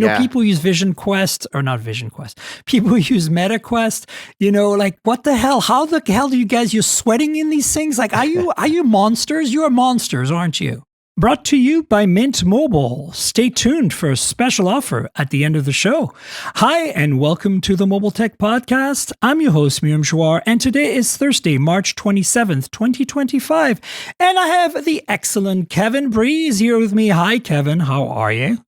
Yeah. People use Vision Quest or not Vision Quest. People use Meta Quest. Like what the hell? How the hell do you guys? You're sweating in these things. Like, are you monsters? You are monsters, aren't you? Brought to you by Mint Mobile. Stay tuned for a special offer at the end of the show. Hi, and welcome to the Mobile Tech Podcast. I'm your host, Miriam Chouar, and today is Thursday, March 27th, 2025. And I have the excellent Kevin Breeze here with me. Hi, Kevin. How are you?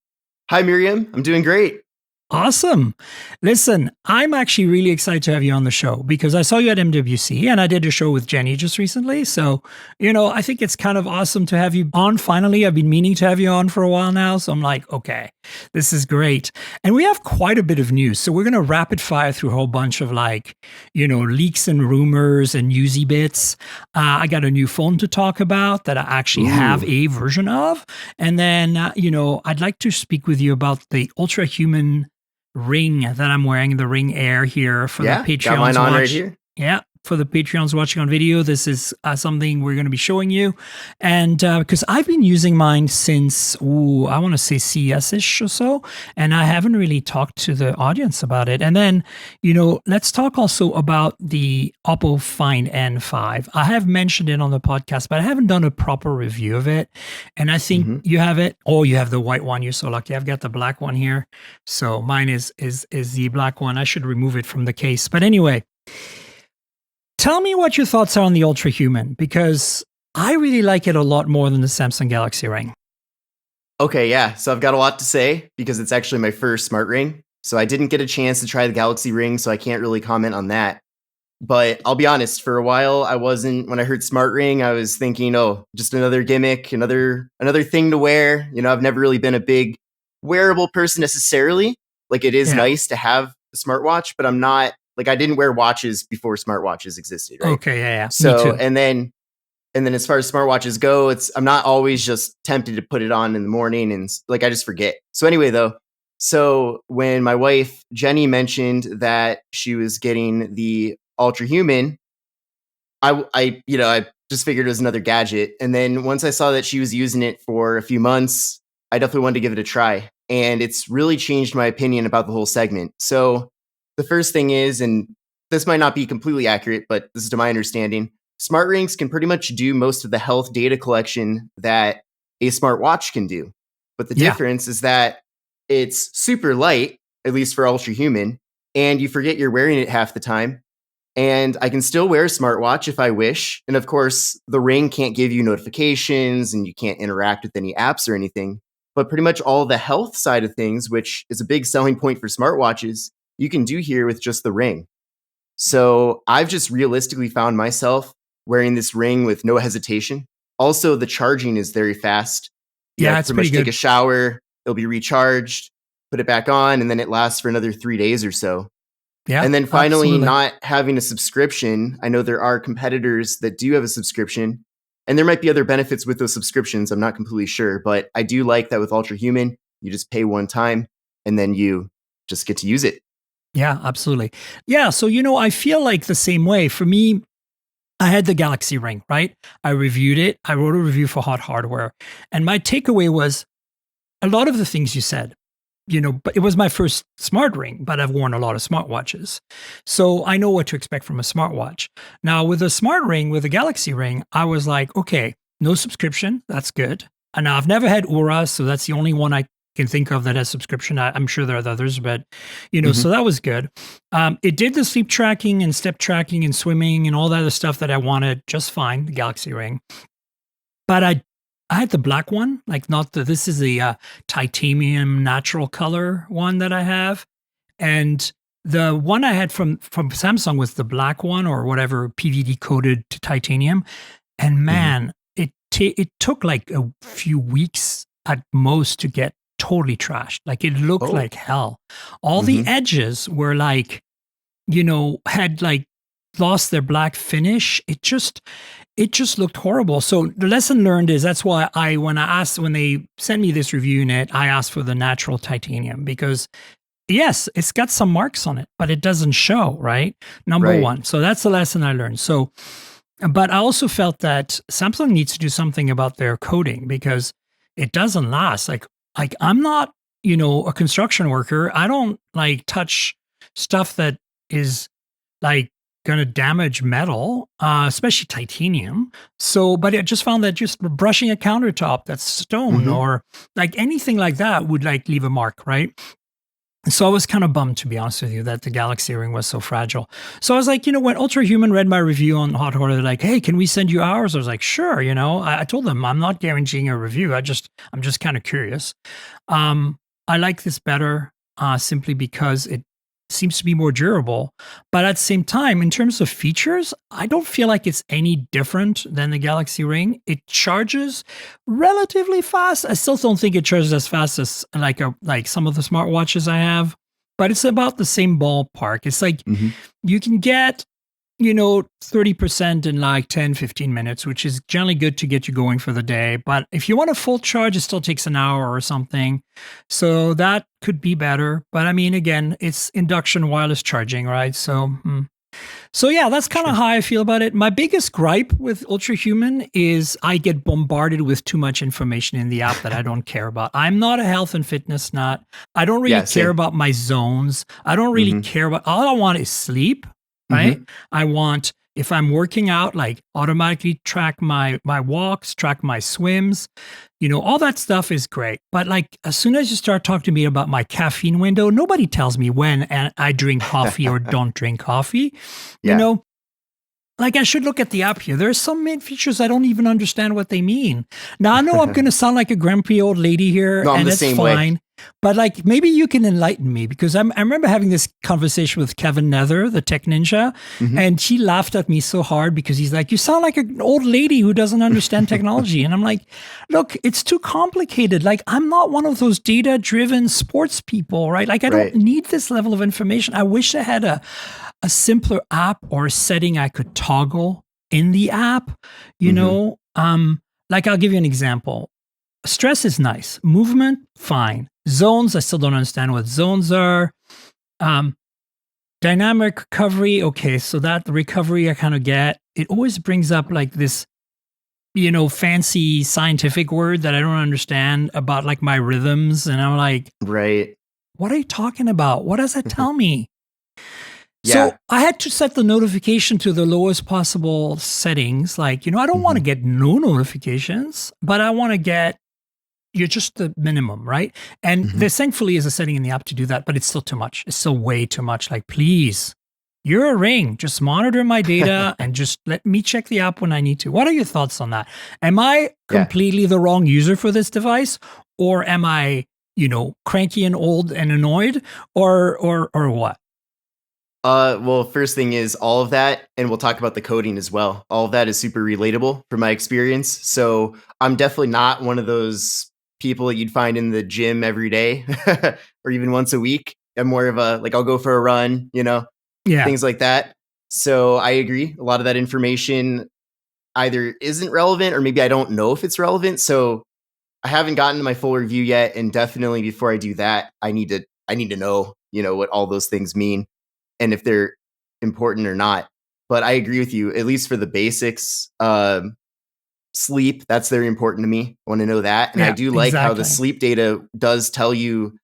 Hi, Miriam. I'm doing great. Awesome. Listen, I'm actually really excited to have you on the show because I saw you at MWC and I did a show with Jenny just recently. So, I think it's kind of awesome to have you on finally. I've been meaning to have you on for a while now. So I'm like, okay, this is great. And we have quite a bit of news. So we're going to rapid fire through a whole bunch of leaks and rumors and newsy bits. I got a new phone to talk about that I actually have a version of. And then, I'd like to speak with you about the Ultrahuman Ring that I'm wearing, the Ring Air here for the Patreons. Got mine on right here. Yeah, for the Patreons watching on video, this is something we're going to be showing you. And because I've been using mine since, I want to say CS-ish or so, and I haven't really talked to the audience about it. And then, let's talk also about the Oppo Find N5. I have mentioned it on the podcast, but I haven't done a proper review of it. And I think you have it. Oh, you have the white one. You're so lucky. I've got the black one here. So mine is the black one. I should remove it from the case. But anyway, tell me what your thoughts are on the Ultrahuman, because I really like it a lot more than the Samsung Galaxy Ring. Okay, yeah. So I've got a lot to say because it's actually my first smart ring. So I didn't get a chance to try the Galaxy Ring, so I can't really comment on that. But I'll be honest, for a while, when I heard smart ring, I was thinking, just another gimmick, another thing to wear. I've never really been a big wearable person necessarily. Like, it is nice to have a smartwatch, but I'm not. Like, I didn't wear watches before smartwatches existed, right? Okay, yeah. So, me too. and then as far as smartwatches go, I'm not always just tempted to put it on in the morning and I just forget. So anyway, though, when my wife, Jenny, mentioned that she was getting the Ultrahuman, I just figured it was another gadget. And then once I saw that she was using it for a few months, I definitely wanted to give it a try. And it's really changed my opinion about the whole segment. So the first thing is, and this might not be completely accurate, but this is to my understanding, smart rings can pretty much do most of the health data collection that a smartwatch can do. But the difference is that it's super light, at least for Ultrahuman, and you forget you're wearing it half the time. And I can still wear a smartwatch if I wish. And of course, the ring can't give you notifications and you can't interact with any apps or anything. But pretty much all the health side of things, which is a big selling point for smartwatches, you can do here with just the ring. So I've just realistically found myself wearing this ring with no hesitation. Also, the charging is very fast. Yeah, it's pretty good. Take a shower, it'll be recharged, put it back on, and then it lasts for another 3 days or so. Yeah, and then finally, not having a subscription. I know there are competitors that do have a subscription, and there might be other benefits with those subscriptions. I'm not completely sure, but I do like that with Ultrahuman, you just pay one time and then you just get to use it. Yeah, absolutely. Yeah, so, I feel like the same way. For me, I had the Galaxy Ring, right? I reviewed it. I wrote a review for Hot Hardware. And my takeaway was a lot of the things you said, but it was my first smart ring, but I've worn a lot of smartwatches. So I know what to expect from a smartwatch. Now, with a smart ring, with a Galaxy Ring, I was like, okay, no subscription. That's good. And now I've never had Aura, so that's the only one I can think of that has subscription. I'm sure there are others, but so that was good. It did the sleep tracking and step tracking and swimming and all that other stuff that I wanted just fine, the Galaxy Ring. But I had the black one, this is a titanium natural color one that I have. And the one I had from Samsung was the black one or whatever, PVD coated to titanium. And man, it took like a few weeks at most to get totally trashed. Like, it looked like hell. All the edges were had lost their black finish. It just looked horrible. So the lesson learned is that's why when they sent me this review unit, I asked for the natural titanium because yes, it's got some marks on it, but it doesn't show, right? Number one. So that's the lesson I learned. So, but I also felt that Samsung needs to do something about their coating because it doesn't last. Like I'm not a construction worker. I don't like touch stuff that is like going to damage metal, especially titanium. So, but I just found that just brushing a countertop that's stone Mm-hmm. or like anything like that would like leave a mark, right? So I was kind of bummed, to be honest with you, that the Galaxy Ring was so fragile. So I was like, when Ultrahuman read my review on Hot Horror, they're like, "Hey, can we send you ours?" I was like, "Sure." I told them I'm not guaranteeing a review. I'm just kind of curious. I like this better, simply because it seems to be more durable. But at the same time, in terms of features, I don't feel like it's any different than the Galaxy Ring. It charges relatively fast. I still don't think it charges as fast as like some of the smartwatches I have, but it's about the same ballpark. It's like Mm-hmm. you can get 30% in like 10, 15 minutes, which is generally good to get you going for the day. But if you want a full charge, it still takes an hour or something. So that could be better. But I mean, again, it's induction wireless charging, right? So yeah, that's kind of Sure. how I feel about it. My biggest gripe with Ultrahuman is I get bombarded with too much information in the app that I don't care about. I'm not a health and fitness nut. I don't really Yeah, care same. about my zones. I don't really Mm-hmm. care about, all I want is sleep, right? Mm-hmm. I want, if I'm working out, like automatically track my walks, track my swims, all that stuff is great. But like as soon as you start talking to me about my caffeine window, nobody tells me when I drink coffee or don't drink coffee. You Yeah. know, like I should look at the app here. There are some main features I don't even understand what they mean. Now I know I'm going to sound like a grumpy old lady here, No, I'm and the it's same way. fine. But like maybe you can enlighten me because I remember having this conversation with Kevin Nether, the tech ninja, Mm-hmm. and he laughed at me so hard because he's like, "You sound like an old lady who doesn't understand technology." And I'm like, "Look, it's too complicated. Like I'm not one of those data-driven sports people, right? Like I don't Right. need this level of information. I wish I had a simpler app or a setting I could toggle in the app, you Mm-hmm. know. Like I'll give you an example. Stress is nice. Movement, fine. Zones, I still don't understand what zones are. Um, Dynamic recovery, okay, so that recovery I kind of get. It always brings up like this, fancy scientific word that I don't understand about like my rhythms. And I'm like, Right. what are you talking about? What does that tell me? So Yeah. I had to set the notification to the lowest possible settings. Like, I don't want Mm-hmm. to get no notifications, but I want to get you're just the minimum, right? And Mm-hmm. there thankfully is a setting in the app to do that, but it's still too much. It's still way too much. Like, please, you're a ring. Just monitor my data and just let me check the app when I need to. What are your thoughts on that? Am I Yeah. completely the wrong user for this device? Or am I, cranky and old and annoyed? Or what? Well, first thing is all of that, and we'll talk about the coding as well. All of that is super relatable from my experience. So I'm definitely not one of those people that you'd find in the gym every day or even once a week. I'm more of a like I'll go for a run, Yeah. things like that. So I agree. A lot of that information either isn't relevant or maybe I don't know if it's relevant. So I haven't gotten to my full review yet, and definitely before I do that, I need to know, what all those things mean and if they're important or not. But I agree with you, at least for the basics. Sleep, that's very important to me. I want to know that. And I Yeah, do like how the exactly. sleep data does tell you,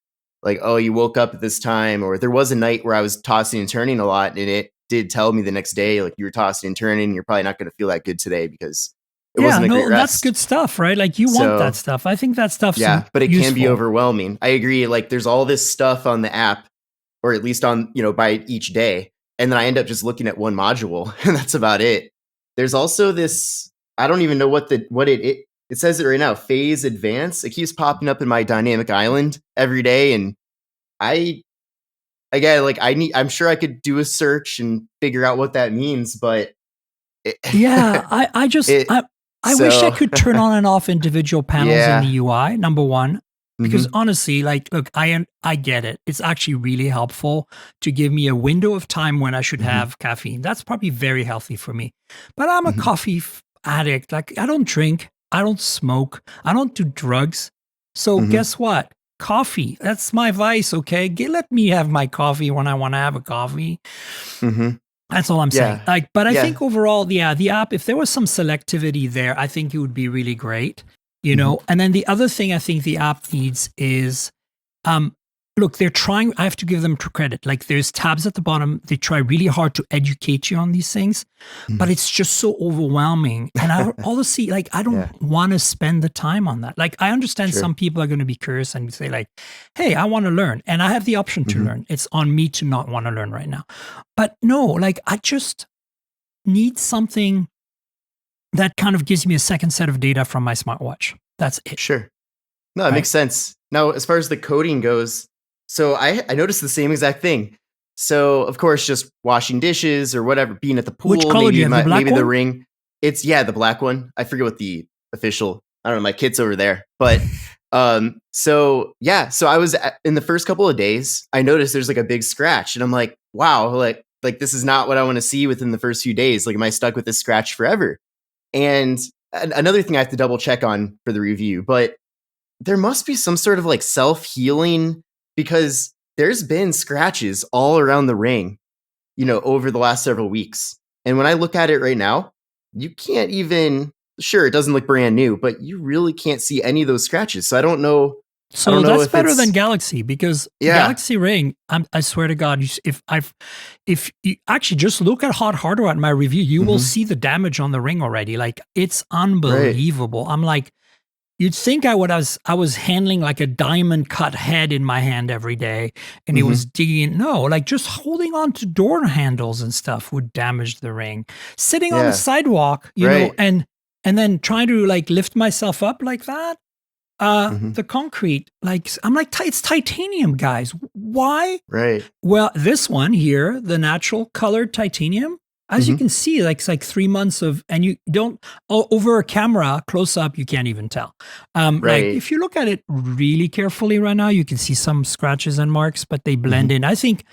like, oh, you woke up at this time, or there was a night where I was tossing and turning a lot, and it did tell me the next day, like, you were tossing and turning. You're probably not going to feel that good today because it Yeah, wasn't a great no, that's rest. good stuff, right? Like you want that So, stuff. I think that stuff's yeah, but it can be useful. overwhelming. I agree. Like, there's all this stuff on the app, or at least on, by each day. And then I end up just looking at one module and that's about it. There's also this, I don't even know it says it right now, phase advance. It keeps popping up in my dynamic island every day. And I, again, like I'm sure I could do a search and figure out what that means, but it, Yeah, I just it I wish I so could turn on and off individual panels in the yeah. UI. Number one, because Hmm. honestly, like, look, I get it. It's actually really helpful to give me a window of time when I should Hmm. have caffeine. That's probably very healthy for me. But I'm a Hmm. coffee addict. Like, I don't drink, I don't smoke, I don't do drugs. So Hmm. guess what? Coffee. That's my vice. Okay, let me have my coffee when I want to have a coffee. Hmm. That's all I'm saying. Yeah. Like, but I Yeah. think overall, yeah, the app, if there was some selectivity there, I think it would be really great, Hmm. And then the other thing I think the app needs is Look, they're trying. I have to give them credit. Like there's tabs at the bottom. They try really hard to educate you on these things, but it's just so overwhelming. And I honestly, like, I don't want to spend the time on that. Like, I understand some people are going to be curious and say like, hey, I want to learn. And I have the option to learn. It's on me to not want to learn right now. But no, like I just need something that kind of gives me a second set of data from my smartwatch. That's it. Sure. No, it makes sense. Now, as far as the coding goes, so I noticed the same exact thing. So, of course, just washing dishes or whatever, being at the pool. Which color do you have? The black maybe one? the ring. It's, the black one. I forget what the official, I don't know, my kid's over there. But, so I was in the first couple of days, I noticed there's like a big scratch. And I'm like, wow, like this is not what I want to see within the first few days. Like, am I stuck with this scratch forever? And another thing I have to double check on for the review, but there must be some sort of like self-healing, because there's been scratches all around the ring, over the last several weeks. And when I look at it right now, you can't even, sure, it doesn't look brand new, but you really can't see any of those scratches. So I don't know. So that's better than Galaxy, because Galaxy Ring, I swear to God, if you actually just look at hot hardware at my review, you will see the damage on the ring already. Like, it's unbelievable. Right. I'm like, you'd think I was handling like a diamond cut head in my hand every day, and it was digging. No, like just holding on to door handles and stuff would damage the ring. Sitting on the sidewalk, you know, and then trying to like lift myself up like that. The concrete, like, I'm like, it's titanium, guys. Why? Right. Well, this one here, the natural colored titanium, as you can see, like, it's like 3 months of, and you don't, over a camera close up, you can't even tell. Like, if you look at it really carefully right now, you can see some scratches and marks, but they blend in. I think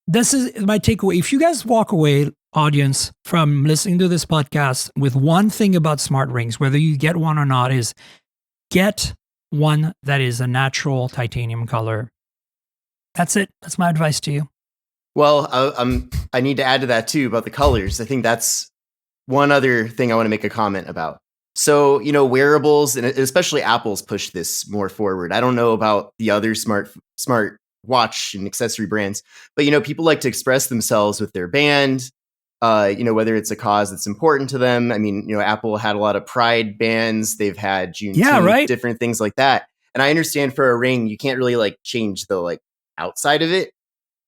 this is my takeaway. If you guys walk away, audience, from listening to this podcast with one thing about smart rings, whether you get one or not, is get one that is a natural titanium color. That's it. That's my advice to you. Well, I need to add to that too about the colors. I think that's one other thing I want to make a comment about. So, wearables, and especially Apple's pushed this more forward. I don't know about the other smart watch and accessory brands, but, people like to express themselves with their band, whether it's a cause that's important to them. I mean, Apple had a lot of pride bands. They've had Juneteenth, different things like that. And I understand for a ring, you can't really like change the like outside of it.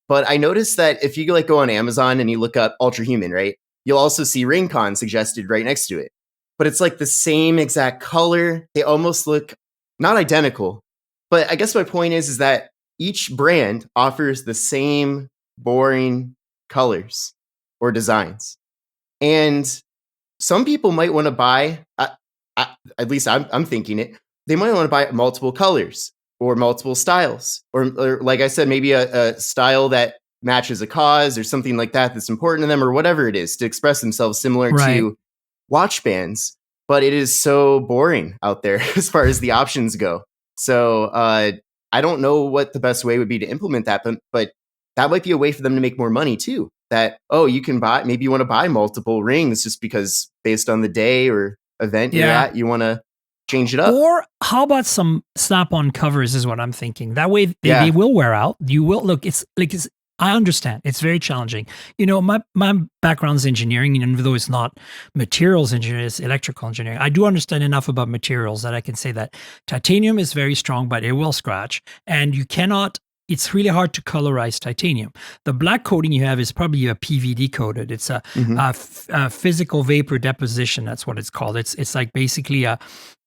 But I noticed that if you like go on Amazon and you look up Ultrahuman, right, you'll also see RingCon suggested right next to it. But it's like the same exact color. They almost look not identical. But I guess my point is that each brand offers the same boring colors or designs. And some people might want to buy, at least I'm thinking it, they might want to buy multiple colors or multiple styles, or like I said, maybe a style that matches a cause or something like that that's important to them, or whatever it is, to express themselves similar to watch bands. But it is so boring out there as far as the options go. So I don't know what the best way would be to implement that, but that might be a way for them to make more money too. That, you can buy, maybe you want to buy multiple rings just because based on the day or event you're at, you want to change it up. Or how about some snap-on covers is what I'm thinking. That way they will wear out. You will look, I understand. It's very challenging. My background's engineering, and even though it's not materials engineering, it's electrical engineering. I do understand enough about materials that I can say that titanium is very strong, but it will scratch. And it's really hard to colorize titanium. The black coating you have is probably a PVD coated. It's a physical vapor deposition. That's what it's called. It's like basically a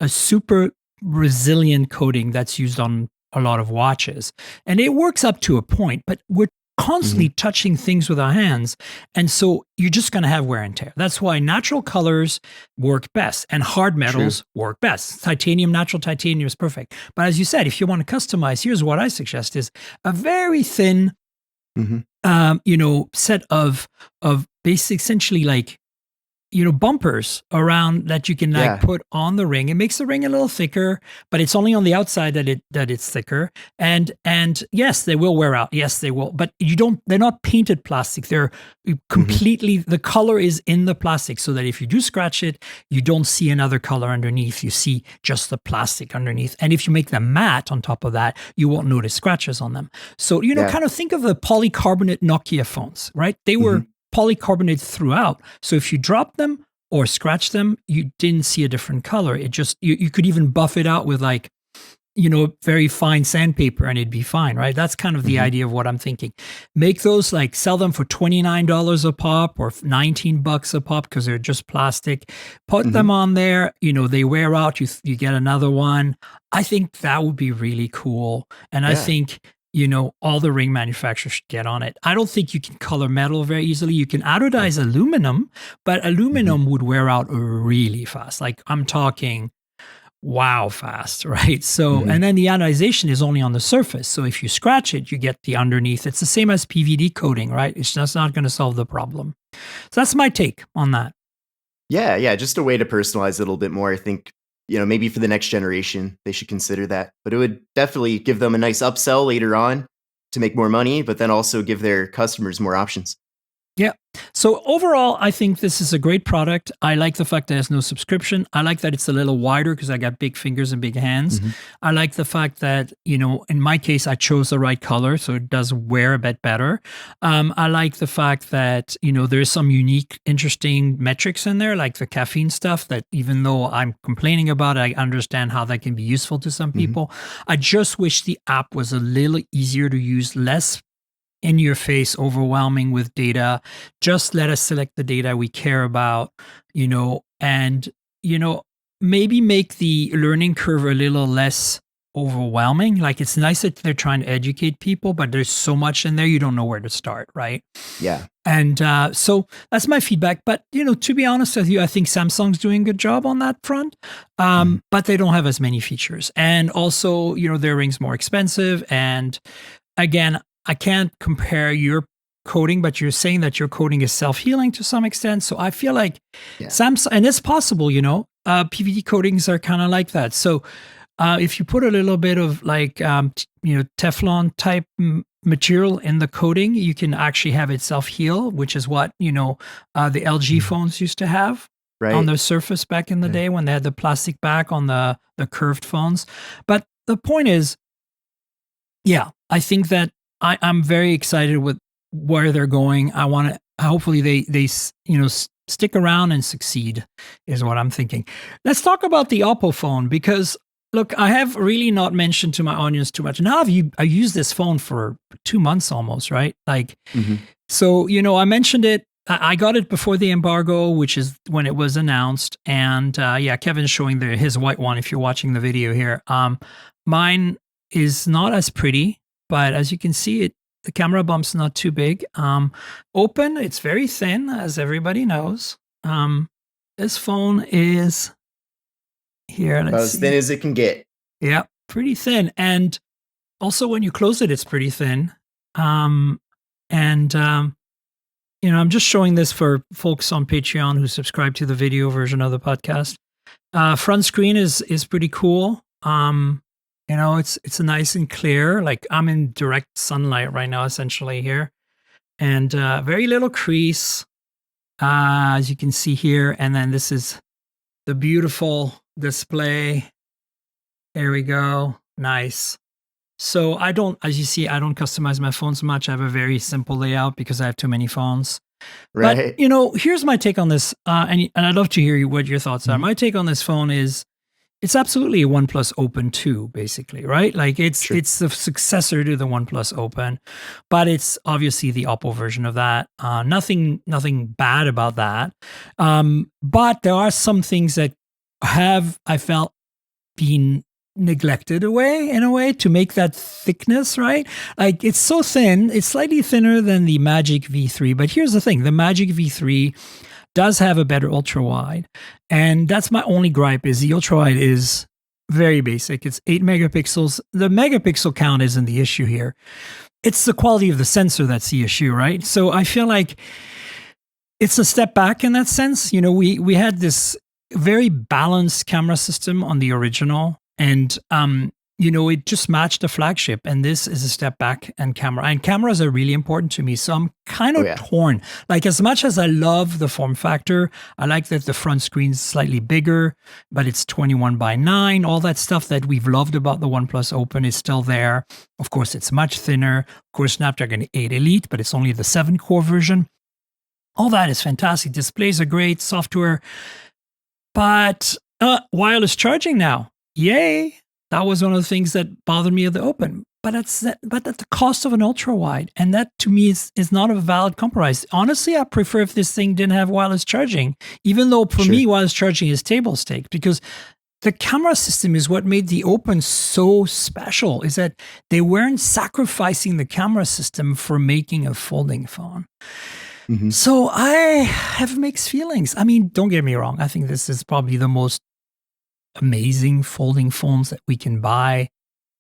super resilient coating that's used on a lot of watches. And it works up to a point, but we're constantly touching things with our hands. And so you're just going to have wear and tear. That's why natural colors work best and hard metals work best. Natural titanium is perfect. But as you said, if you want to customize, here's what I suggest is a very thin, set of basic, essentially like bumpers around that you can like put on the ring. It makes the ring a little thicker, but it's only on the outside that it's thicker. And yes, they will wear out. Yes, they will. But they're not painted plastic. They're completely, the color is in the plastic, so that if you do scratch it, you don't see another color underneath. You see just the plastic underneath. And if you make them matte on top of that, you won't notice scratches on them. So, kind of think of the polycarbonate Nokia phones, right? They were polycarbonate throughout. So if you drop them or scratch them, you didn't see a different color. It just, you could even buff it out with like, very fine sandpaper and it'd be fine, right? That's kind of the idea of what I'm thinking. Make those, like, sell them for $29 a pop or $19 a pop because they're just plastic. Put them on there, they wear out, you get another one. I think that would be really cool. And I think, all the ring manufacturers should get on it. I don't think you can color metal very easily. You can anodize aluminum, but aluminum would wear out really fast. Like, I'm talking wow fast, right? So, and then the anodization is only on the surface. So if you scratch it, you get the underneath. It's the same as PVD coating, right? It's just not going to solve the problem. So that's my take on that. Yeah. Just a way to personalize it a little bit more. I think, maybe for the next generation, they should consider that. But it would definitely give them a nice upsell later on to make more money, but then also give their customers more options. Yeah. So overall, I think this is a great product. I like the fact that there's no subscription. I like that it's a little wider because I got big fingers and big hands. I like the fact that, in my case, I chose the right color, so it does wear a bit better. I like the fact that, there's some unique, interesting metrics in there, like the caffeine stuff that even though I'm complaining about it, I understand how that can be useful to some people. I just wish the app was a little easier to use, less in your face, overwhelming with data. Just let us select the data we care about, and, maybe make the learning curve a little less overwhelming. Like, it's nice that they're trying to educate people, but there's so much in there, you don't know where to start, right? Yeah. And so that's my feedback. But, to be honest with you, I think Samsung's doing a good job on that front, but they don't have as many features. And also, their ring's more expensive. And again, I can't compare your coating, but you're saying that your coating is self-healing to some extent. So I feel like Samsung, and it's possible, PVD coatings are kind of like that. So if you put a little bit of like, Teflon type material in the coating, you can actually have it self-heal, which is what, the LG phones used to have on the Surface back in the day when they had the plastic back on the curved phones. But the point is, I think that I'm very excited with where they're going. I want to, hopefully they stick around and succeed is what I'm thinking. Let's talk about the Oppo phone because look, I have really not mentioned to my audience too much. Now I used this phone for 2 months almost, right? Like, so, I mentioned it. I got it before the embargo, which is when it was announced. And Kevin's showing his white one if you're watching the video here. Mine is not as pretty. But as you can see, the camera bump's not too big. Open, it's very thin, as everybody knows. This phone is here. About as thin as it can get. Yeah, pretty thin. And also when you close it, it's pretty thin. I'm just showing this for folks on Patreon who subscribe to the video version of the podcast. Front screen is pretty cool. It's nice and clear. Like, I'm in direct sunlight right now, essentially here. And very little crease, as you can see here. And then this is the beautiful display. There we go. Nice. So as you see, I don't customize my phones much. I have a very simple layout because I have too many phones. Right. But, here's my take on this. And I'd love to hear what your thoughts are. My take on this phone is, it's absolutely a OnePlus Open 2, basically, right? Like it's the successor to the OnePlus Open, but it's obviously the Oppo version of that. Nothing bad about that. But there are some things that I felt, been neglected in a way to make that thickness, right? Like, it's so thin, it's slightly thinner than the Magic V3. But here's the thing, the Magic V3 does have a better ultra wide. And that's my only gripe, is the ultra wide is very basic. It's 8 megapixels. The megapixel count isn't the issue here. It's the quality of the sensor that's the issue, right? So I feel like It's a step back in that sense. You know, we had this very balanced camera system on the original, and you know, it just matched the flagship. And this is a step back and cameras are really important to me. So I'm kind of torn. Like, as much as I love the form factor, I like that the front screen's slightly bigger, but it's 21:9. All that stuff that we've loved about the OnePlus Open is still there. Of course, it's much thinner. Of course, Snapdragon 8 Elite, but it's only the 7-core version. All that is fantastic. Displays are great, software. But wireless charging now. Yay. That was one of the things that bothered me at the Open. But at the cost of an ultra wide. And that to me is not a valid compromise. Honestly, I prefer if this thing didn't have wireless charging, even though for me, wireless charging is table stakes, because the camera system is what made the Open so special, is that they weren't sacrificing the camera system for making a folding phone. Mm-hmm. So I have mixed feelings. I mean, don't get me wrong. I think this is probably the most amazing folding phones that we can buy,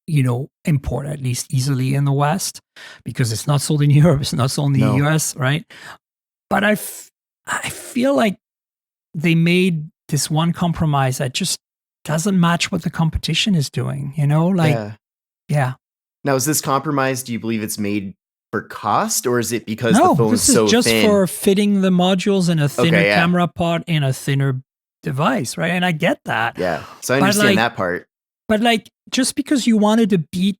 you know, import at least easily in the West, because it's not sold in Europe, it's not sold in the US, right? But I feel like they made this one compromise that just doesn't match what the competition is doing, you know? Like, yeah. Now, is this compromise, do you believe it's made for cost, or is it because the phone's so thin? No, this is just for fitting the modules in a thinner camera pod in a thinner device, right? And I get that. Yeah, so I understand that part. But like, just because you wanted to beat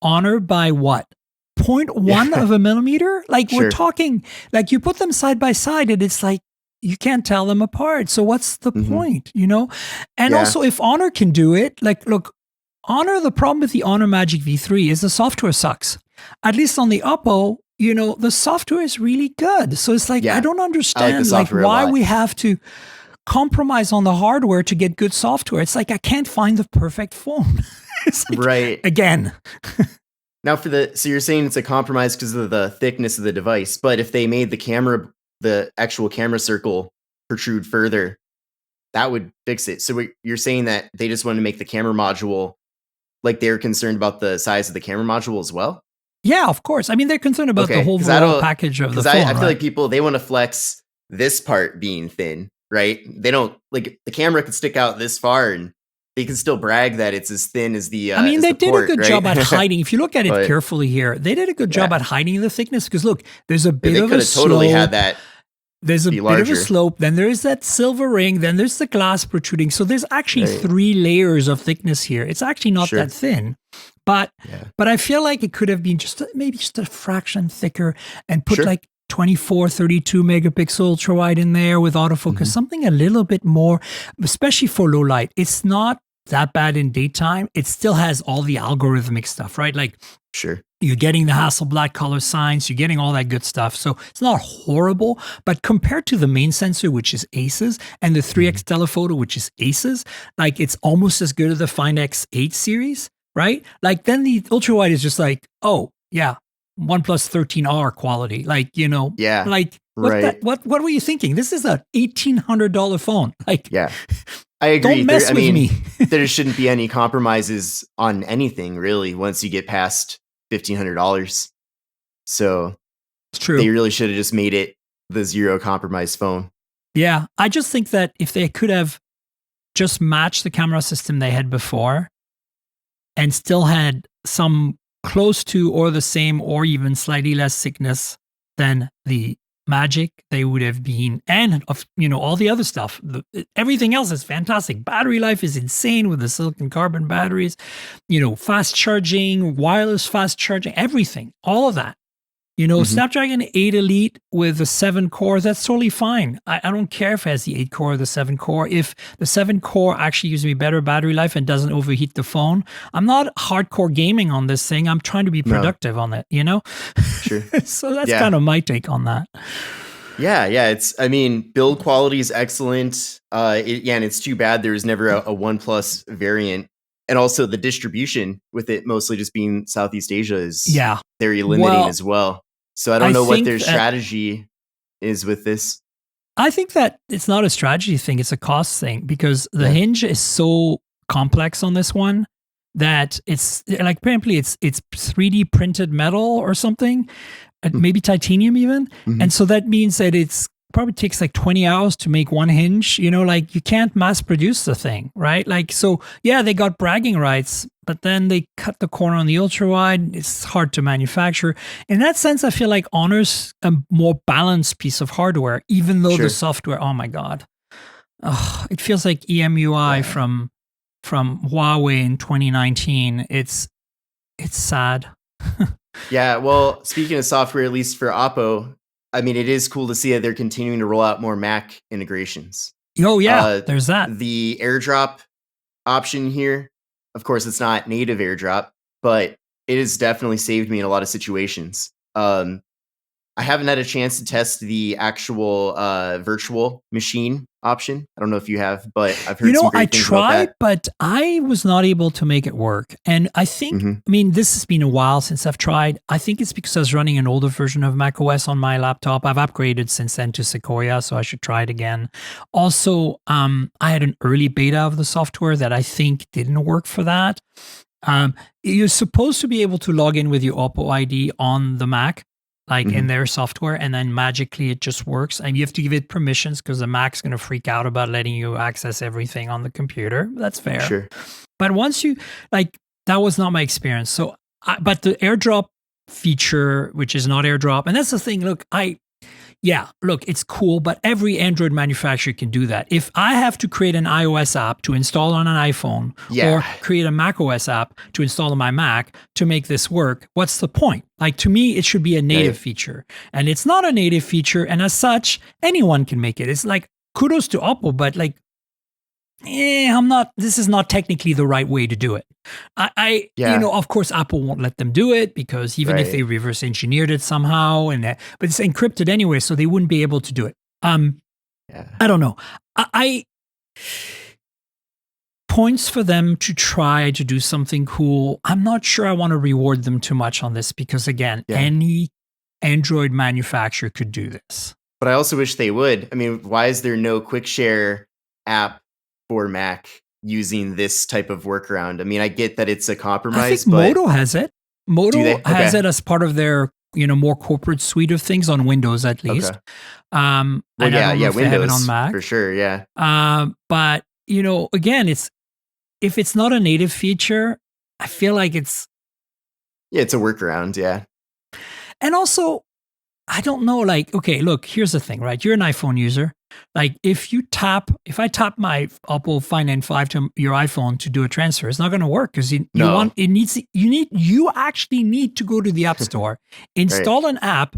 Honor by what? 0.1 of a millimeter? Like, we're talking, like, you put them side by side and it's like, you can't tell them apart. So what's the point, you know? And also, if Honor can do it, like, look, Honor, the problem with the Honor Magic V3 is the software sucks. At least on the Oppo, you know, the software is really good. So it's like, I don't understand why we have to compromise on the hardware to get good software. It's like, I can't find the perfect phone. It's like, right. Again. Now so you're saying it's a compromise because of the thickness of the device, but if they made the actual camera circle protrude further, that would fix it. So you're saying that they just wanted to make the camera module, like, they're concerned about the size of the camera module as well? Yeah, of course. I mean, they're concerned about the whole overall package of the phone. I feel like people, they want to flex this part being thin, right? They don't, like, the camera could stick out this far and they can still brag that it's as thin as the I mean, they did a good job at hiding. If you look at it carefully here, they did a good job at hiding the thickness, because look, there's a bit of a slope. They could have totally had that. There's a bit of a slope, then there's that silver ring, then there's the glass protruding. So there's actually 3 layers of thickness here. It's actually not that thin. But I feel like it could have been maybe just a fraction thicker, and put like 24, 32 megapixel ultra wide in there with autofocus, something a little bit more, especially for low light. It's not that bad in daytime. It still has all the algorithmic stuff, right? Like, you're getting the Hasselblad color signs, you're getting all that good stuff. So it's not horrible, but compared to the main sensor, which is ACES, and the 3x telephoto, which is ACES, like, it's almost as good as the Find X8 series, right? Like, then the ultra wide is just like, oh yeah, OnePlus 13R quality. Like, you know, like, what were you thinking? This is a $1,800 phone. Like, I agree. Don't mess with me. There shouldn't be any compromises on anything, really, once you get past $1,500. So it's true. They really should have just made it the zero compromise phone. Yeah, I just think that if they could have just matched the camera system they had before and still had some close to or the same or even slightly less thickness than the Magic, they would have been, and you know, all the other stuff. Everything else is fantastic. Battery life is insane with the silicon carbon batteries. You know, fast charging, wireless fast charging, everything, all of that. You know, Snapdragon 8 Elite with the 7 cores, that's totally fine. I don't care if it has the 8 core or the 7 core. If the 7 core actually gives me better battery life and doesn't overheat the phone, I'm not hardcore gaming on this thing. I'm trying to be productive on it, you know? Sure. So that's kind of my take on that. Yeah. I mean, build quality is excellent. And it's too bad there was never a OnePlus variant. And also the distribution with it mostly just being Southeast Asia is very limiting as well. So I don't know what their strategy is with this. I think that it's not a strategy thing, it's a cost thing, because the hinge is so complex on this one that it's like, apparently it's 3D printed metal or something, maybe titanium even. And so that means that it's probably takes like 20 hours to make one hinge. Like you can't mass produce the thing, right? Like, so yeah, they got bragging rights, but then they cut the corner on the ultra wide. It's hard to manufacture. In that sense, I feel like Honor's a more balanced piece of hardware, even though the software, oh my God. It feels like EMUI from Huawei in 2019. It's sad. Yeah, well, speaking of software, at least for Oppo, I mean, it is cool to see that they're continuing to roll out more Mac integrations. Oh yeah, there's that. The AirDrop option here, of course, it's not native AirDrop, but it has definitely saved me in a lot of situations. I haven't had a chance to test the actual virtual machine option. I don't know if you have, but I've heard some great things about that. I tried, but I was not able to make it work. And I think, I mean, this has been a while since I've tried. I think it's because I was running an older version of macOS on my laptop. I've upgraded since then to Sequoia, so I should try it again. Also, I had an early beta of the software that I think didn't work for that. You're supposed to be able to log in with your Oppo ID on the Mac, like in their software, and then magically it just works. And you have to give it permissions because the Mac's going to freak out about letting you access everything on the computer. That's fair. Sure. But once you, like, that was not my experience. So, but the AirDrop feature, which is not AirDrop, and that's the thing, look, it's cool, but every Android manufacturer can do that. If I have to create an iOS app to install on an iPhone or create a macOS app to install on my Mac to make this work, what's the point? Like, to me, it should be a native feature. And it's not a native feature, and as such, anyone can make it. It's like, kudos to Oppo, but like, this is not technically the right way to do it. Of course, Apple won't let them do it because even if they reverse engineered it somehow, but it's encrypted anyway, so they wouldn't be able to do it. I don't know. I points for them to try to do something cool. I'm not sure I want to reward them too much on this because, again, any Android manufacturer could do this. But I also wish they would. I mean, why is there no quick share app for Mac using this type of workaround? I mean, I get that it's a compromise. I think Moto has it. Moto has it as part of their, more corporate suite of things on Windows, at least. Windows have it on Mac for sure. Yeah. But again, if it's not a native feature, I feel like it's a workaround. Yeah. And also, I don't know, like, okay, look, here's the thing, right? You're an iPhone user. Like, if I tap my Oppo Find N5 to your iPhone to do a transfer, it's not going to work because you actually need to go to the App Store, install an app,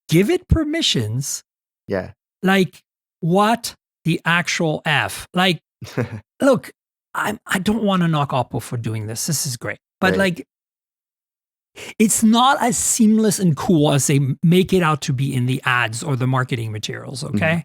give it permissions. Yeah. Like, what the actual F? Like, look, I don't want to knock Oppo for doing this. This is great. But like, it's not as seamless and cool as they make it out to be in the ads or the marketing materials, okay?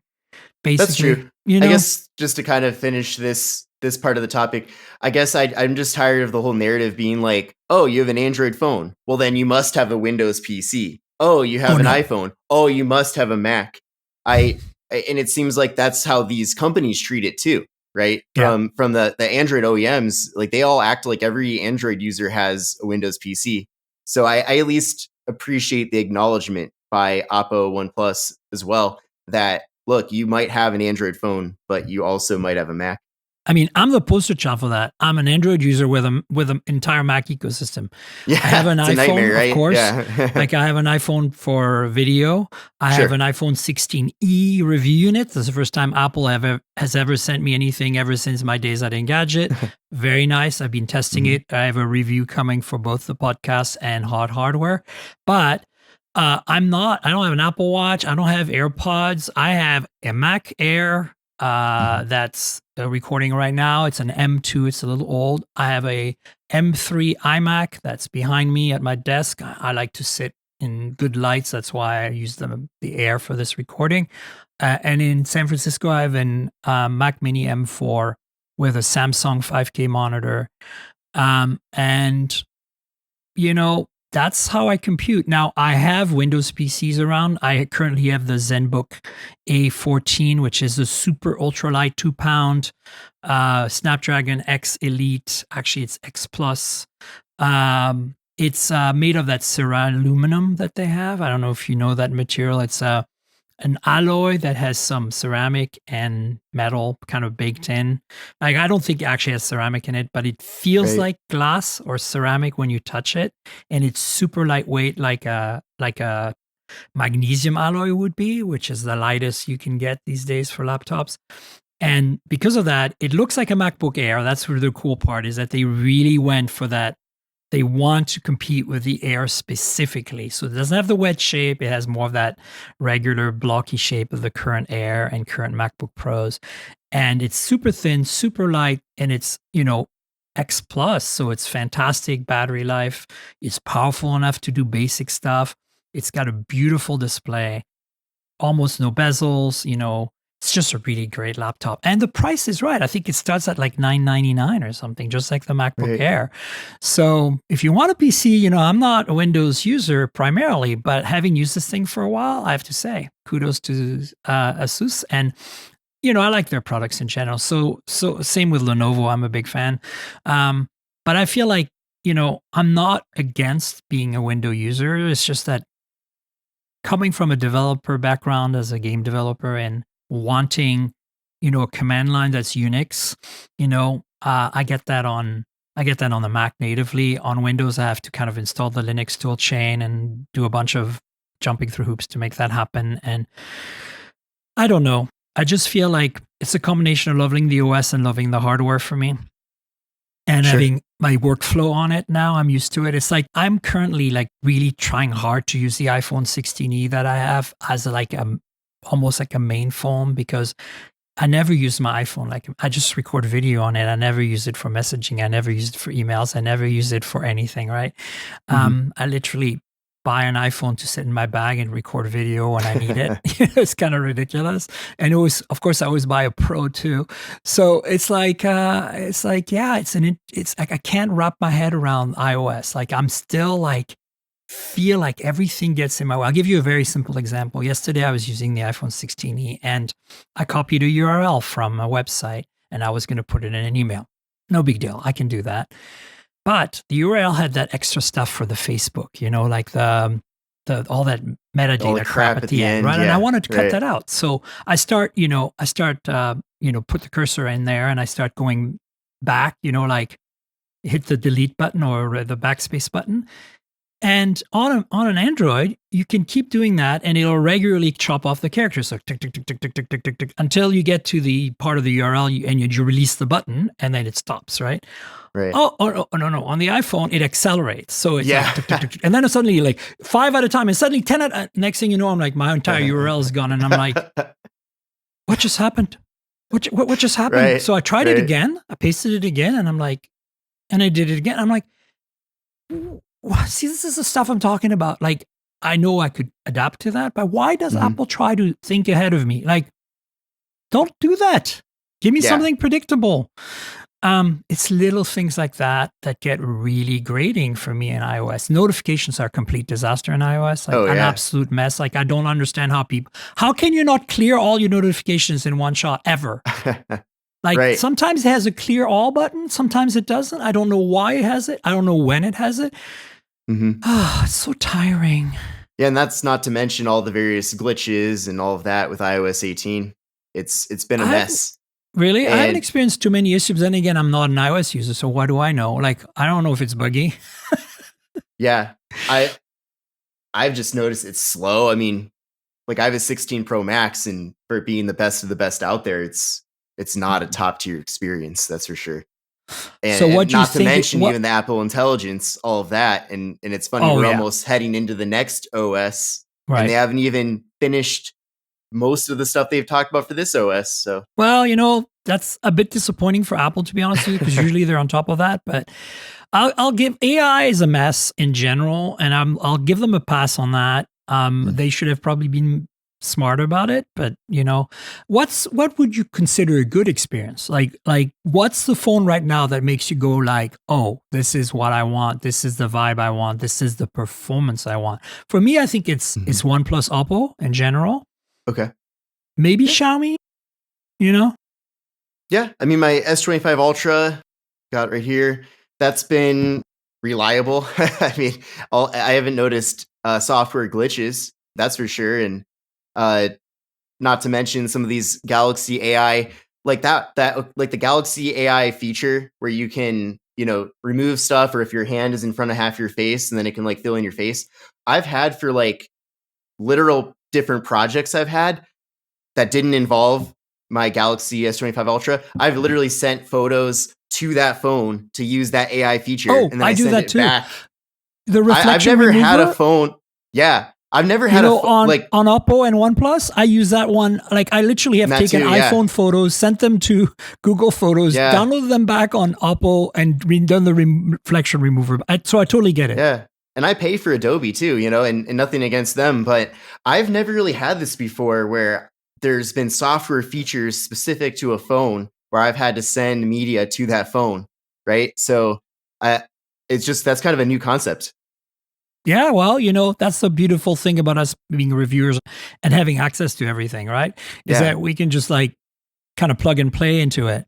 Basically, that's true. I guess just to kind of finish this part of the topic, I guess I'm just tired of the whole narrative being like, oh, you have an Android phone. Well, then you must have a Windows PC. Oh, you have an iPhone. Oh, you must have a Mac. And it seems like that's how these companies treat it too, right? Yeah. From the Android OEMs, like they all act like every Android user has a Windows PC. So I at least appreciate the acknowledgement by Oppo, OnePlus as well that, look, you might have an Android phone, but you also might have a Mac. I mean, I'm the poster child for that. I'm an Android user with an entire Mac ecosystem. Yeah, I have an iPhone, nightmare, right? Of course. Yeah. Like I have an iPhone for video. I have an iPhone 16e review unit. This is the first time Apple has ever sent me anything ever since my days at Engadget. Very nice. I've been testing it. I have a review coming for both the podcast and hot hardware. But I don't have an Apple Watch. I don't have AirPods. I have a Mac Air. That's recording right now. It's an M2. It's a little old. I have a M3 iMac that's behind me at my desk. I like to sit in good lights. That's why I use the Air for this recording. And in San Francisco, I have an Mac Mini M4 with a Samsung 5K monitor. And that's how I compute. Now, I have Windows PCs around. I currently have the ZenBook A14, which is a super ultralight 2-pound Snapdragon X Elite. Actually, it's X Plus. It's made of that Cera aluminum that they have. I don't know if you know that material. It's an alloy that has some ceramic and metal kind of baked in. Like I don't think it actually has ceramic in it, but it feels Right. like glass or ceramic when you touch it, and it's super lightweight, like a magnesium alloy would be, which is the lightest you can get these days for laptops. And because of that, it looks like a MacBook Air. That's where the cool part is, that they really went for that. They want to compete with the Air specifically. So it doesn't have the wedge shape. It has more of that regular blocky shape of the current Air and current MacBook Pros. And it's super thin, super light, and it's, X plus. So it's fantastic battery life. It's powerful enough to do basic stuff. It's got a beautiful display, almost no bezels, it's just a really great laptop. And the price is right. I think it starts at like $999 or something, just like the MacBook Right. Air. So if you want a PC, I'm not a Windows user primarily, but having used this thing for a while, I have to say kudos to Asus. And I like their products in general. So same with Lenovo. I'm a big fan. But I feel like, I'm not against being a Window user. It's just that coming from a developer background as a game developer and wanting, a command line that's Unix, I get that on the Mac natively. On Windows, I have to kind of install the Linux tool chain and do a bunch of jumping through hoops to make that happen. And I don't know. I just feel like it's a combination of loving the OS and loving the hardware for me. And Sure. having my workflow on it now, I'm used to it. It's like I'm currently like really trying hard to use the iPhone 16e that I have as like almost like a main phone, because I never use my iPhone. Like I just record video on it. I never use it for messaging. I never use it for emails. I never use it for anything. Right. Mhm. I literally buy an iPhone to sit in my bag and record video when I need it. It's kind of ridiculous. And of course, I always buy a Pro too. So it's like, yeah, it's like I can't wrap my head around iOS. Like I'm still like feel like everything gets in my way. I'll give you a very simple example. Yesterday, I was using the iPhone 16e and I copied a URL from a website and I was going to put it in an email. No big deal. I can do that. But the URL had that extra stuff for the Facebook, like the all that All the metadata crap crap at at the the end, end. right? And I Yeah. wanted to cut Right. that out. So I start, put the cursor in there and I start going back, like hit the delete button or the backspace button. And on an Android, you can keep doing that, and it'll regularly chop off the characters, so tick tick tick tick tick tick tick tick tick, until you get to the part of the URL, and you release the button, and then it stops, right? Right. Oh, no, no! On the iPhone, it accelerates, so it's like Yeah. tick tick tick, tick, and then it's suddenly like 5 at a time, and suddenly 10 at. Next thing you know, I'm like my entire URL is gone, and I'm like, what just happened? What just happened? Right. So I tried it Right. again, I pasted it again, and I'm like, and I did it again. I'm like, see, this is the stuff I'm talking about. Like, I know I could adapt to that, but why does Mhm. Apple try to think ahead of me? Like, don't do that. Give me Yeah. something predictable. It's little things like that that get really grating for me in iOS. Notifications are a complete disaster in iOS, like Oh, an yeah. absolute mess. Like, I don't understand how can you not clear all your notifications in one shot ever? Like Right. sometimes it has a clear all button, sometimes it doesn't. I don't know why it has it. I don't know when it has it. Mhm. Ah, it's so tiring. Yeah, and that's not to mention all the various glitches and all of that with iOS 18. It's been a I haven't mess. really, I haven't And experienced too many issues. Then again, I'm not an iOS user, so what do I know? Like, I don't know if it's buggy. yeah, I I've just noticed it's slow. I mean, like I have a 16 Pro Max, and for it being the best of the best out there, it's not a top tier experience, that's for sure. So, And what do you not to think? mention even the Apple Intelligence, all of that. And it's funny, Oh we're yeah, almost heading into the next OS, and they right. haven't even finished most of the stuff they've talked about for this OS. So Well, that's a bit disappointing for Apple, to be honest with you, because usually they're on top of that. But I'll give AI is a mess in general, and I'll give them a pass on that. They should have probably been smart about it, but what would you consider a good experience? Like what's the phone right now that makes you go like, oh, this is what I want, this is the vibe I want, this is the performance I want? For me, I think it's Mhm. OnePlus, Oppo in general, Okay. maybe Yeah. Xiaomi. You know, Yeah. I mean, my S25 Ultra got right here. That's been reliable. I mean, I haven't noticed software glitches. That's for sure. And not to mention some of these Galaxy AI, like that like the Galaxy AI feature where you can, remove stuff, or if your hand is in front of half your face and then it can like fill in your face. I've had for like literal different projects I've had that didn't involve my Galaxy S25 Ultra. I've literally sent photos to that phone to use that AI feature, Oh, and then I I do send that it too. back. The I've reflection never had a remover. phone. Yeah, I've never You had a know, on like on Oppo and OnePlus, I use that one. Like, I literally have that taken too. Yeah, iPhone photos, sent them to Google Photos, yeah, downloaded them back on Oppo, and done the reflection remover. So I totally get it. yeah. And I pay for Adobe too, and nothing against them, but I've never really had this before where there's been software features specific to a phone where I've had to send media to that phone, right? So I, it's just that's kind of a new concept. Yeah, well, that's the beautiful thing about us being reviewers and having access to everything, right? Is Yeah, that we can just like kind of plug and play into it.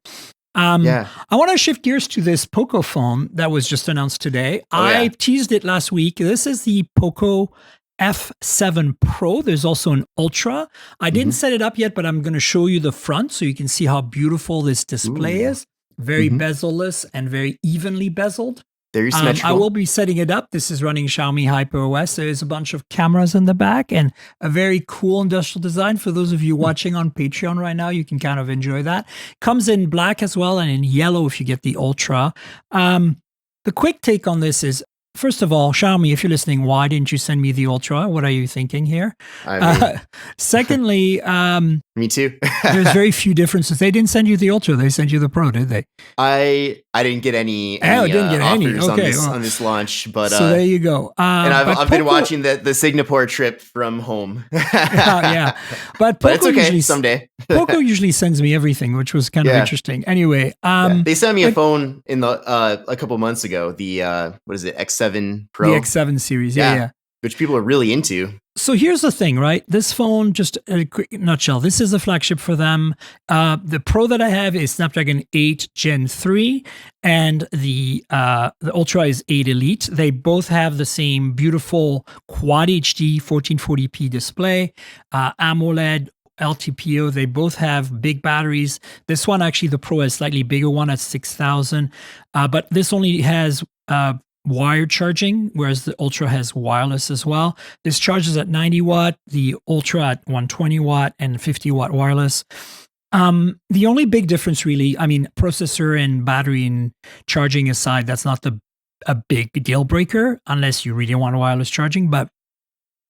yeah. I want to shift gears to this Poco phone that was just announced today. Oh I yeah. teased it last week. This is the Poco F7 Pro. There's also an Ultra. I didn't Hmm. set it up yet, but I'm going to show you the front so you can see how beautiful this display Ooh. is. Very Hmm. bezel-less and very evenly bezeled. Very I will symmetrical. be setting it up. This is running Xiaomi HyperOS. There is a bunch of cameras in the back and a very cool industrial design. For those of you watching on Patreon right now, you can kind of enjoy that. Comes in black as well and in yellow if you get the Ultra. The quick take on this is, first of all, Xiaomi, if you're listening, why didn't you send me the Ultra? What are you thinking here? I mean, Secondly, me too. there's very few differences. They didn't send you the Ultra. They sent you the Pro, did they? I didn't get any Oh, didn't get any. offers on Okay, this well, on this launch, but so there you go. and But I've been Poco, watching the Singapore trip from home. yeah, but But it's Poco okay usually someday. Poco usually sends me everything, which was kind of Yeah. interesting. Anyway, Yeah. They sent me a but phone in the a couple months ago, the what is it, X7 the Pro? X7 series, yeah, Yeah. yeah. Which people are really into. So here's the thing, right? This phone, just a quick nutshell, this is a flagship for them. The Pro that I have is Snapdragon 8 Gen 3, and the Ultra is 8 Elite. They both have the same beautiful Quad HD 1440p display, AMOLED, LTPO. They both have big batteries. This one, actually, the Pro has slightly bigger one at 6,000, but this only has wired charging, whereas the Ultra has wireless as well. This charges at 90 watt, the Ultra at 120 watt and 50 watt wireless. The only big difference, really, I mean, processor and battery and charging aside, that's not a big deal breaker unless you really want wireless charging. But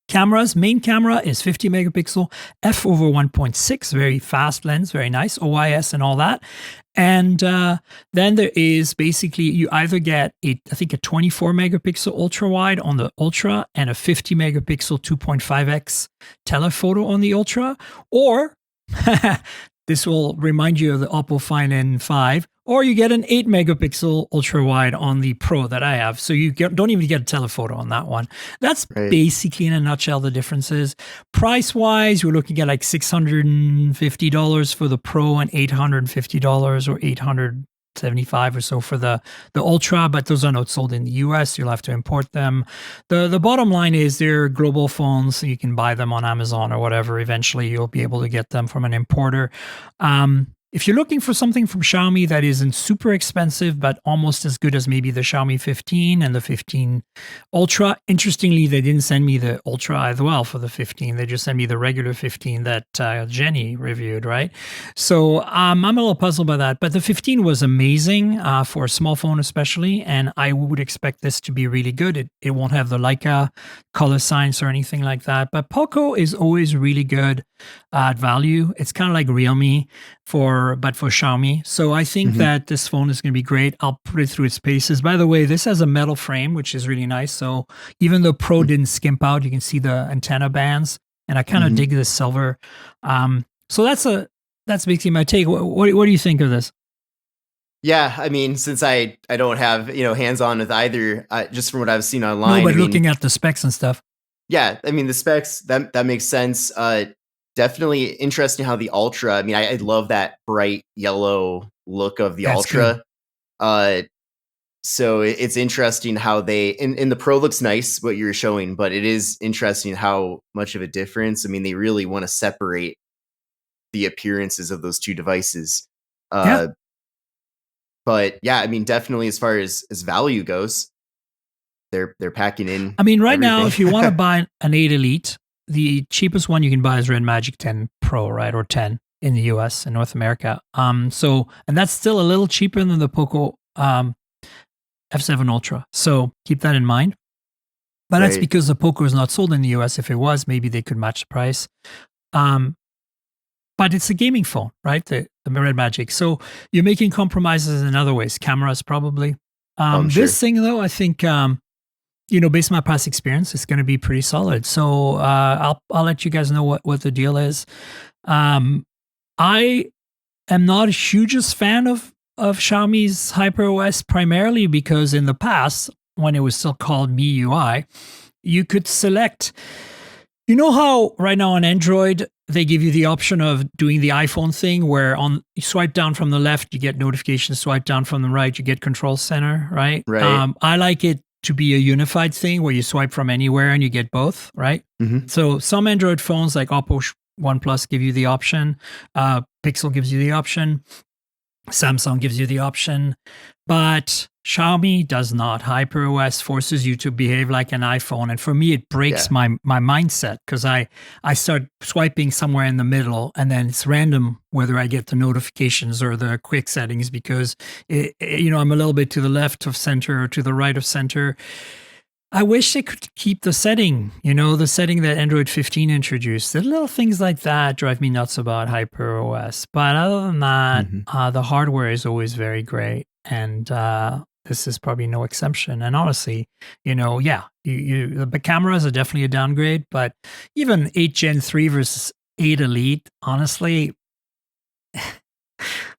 cameras, main camera is 50 megapixel, f over 1.6, very fast lens, very nice, OIS and all that. And then there is basically, you either get I think a 24 megapixel ultra wide on the Ultra and a 50 megapixel 2.5x telephoto on the Ultra, or this will remind you of the Oppo Find N5, or you get an 8 megapixel ultra wide on the Pro that I have. So you don't even get a telephoto on that one. That's Right. basically in a nutshell the differences. Price wise, we're looking at like $650 for the Pro and $850 or $875 or so for the Ultra, but those are not sold in the US. You'll have to import them. The bottom line is they're global phones, so you can buy them on Amazon or whatever. Eventually, you'll be able to get them from an importer. If you're looking for something from Xiaomi that isn't super expensive, but almost as good as maybe the Xiaomi 15 and the 15 Ultra, interestingly, they didn't send me the Ultra as well for the 15. They just sent me the regular 15 that Jenny reviewed, right? So I'm a little puzzled by that. But the 15 was amazing for a small phone, especially, and I would expect this to be really good. It won't have the Leica color science or anything like that. But Poco is always really good at value. It's kind of like Realme but for Xiaomi. So I think Mhm. that this phone is going to be great. I'll put it through its paces. By the way, this has a metal frame, which is really nice. So even though Pro didn't skimp out, you can see the antenna bands, and I kind of Mhm. dig this silver. So that's basically my take. What do you think of this? Yeah, I mean, since I don't have hands on with either, just from what I've seen No, online, but I mean, looking at the specs and stuff. yeah, I mean the specs that makes sense. Definitely interesting how the Ultra. I mean, I love that bright yellow look of the That's good. Ultra. Uh, so it's interesting how they in the Pro looks nice what you're showing, but it is interesting how much of a difference. I mean, they really want to separate the appearances of those two devices. Yeah. But yeah, I mean, definitely as far as value goes, they're packing in. I mean, right now, everything. if you want to buy an 8 Elite, the cheapest one you can buy is Red Magic 10 Pro, right, or 10 in the US and North America. So, and that's still a little cheaper than the Poco F7 Ultra. So keep that in mind. But that's Right. because the Poco is not sold in the US. If it was, maybe they could match the price. But it's a gaming phone, right? The Red Magic. So you're making compromises in other ways. Cameras, probably. I'm sure. This thing, though, I think, based on my past experience, it's going to be pretty solid. So I'll let you guys know what the deal is. I am not a hugest fan of Xiaomi's HyperOS, primarily because in the past, when it was still called MIUI, you could select. You know how right now on Android, they give you the option of doing the iPhone thing where you swipe down from the left, you get notifications, swipe down from the right, you get control center, right? Right. I like it to be a unified thing where you swipe from anywhere and you get both, right? Mm-hmm. So some Android phones like Oppo OnePlus give you the option. Pixel gives you the option. Samsung gives you the option. But Xiaomi does not. HyperOS forces you to behave like an iPhone. And for me, it breaks my mindset because I start swiping somewhere in the middle and then it's random whether I get the notifications or the quick settings because, I'm a little bit to the left of center or to the right of center. I wish they could keep the setting, the setting that Android 15 introduced. The little things like that drive me nuts about HyperOS. But other than that, the hardware is always very great. And this is probably no exception. And honestly, the cameras are definitely a downgrade. But even 8 Gen 3 versus 8 Elite, honestly,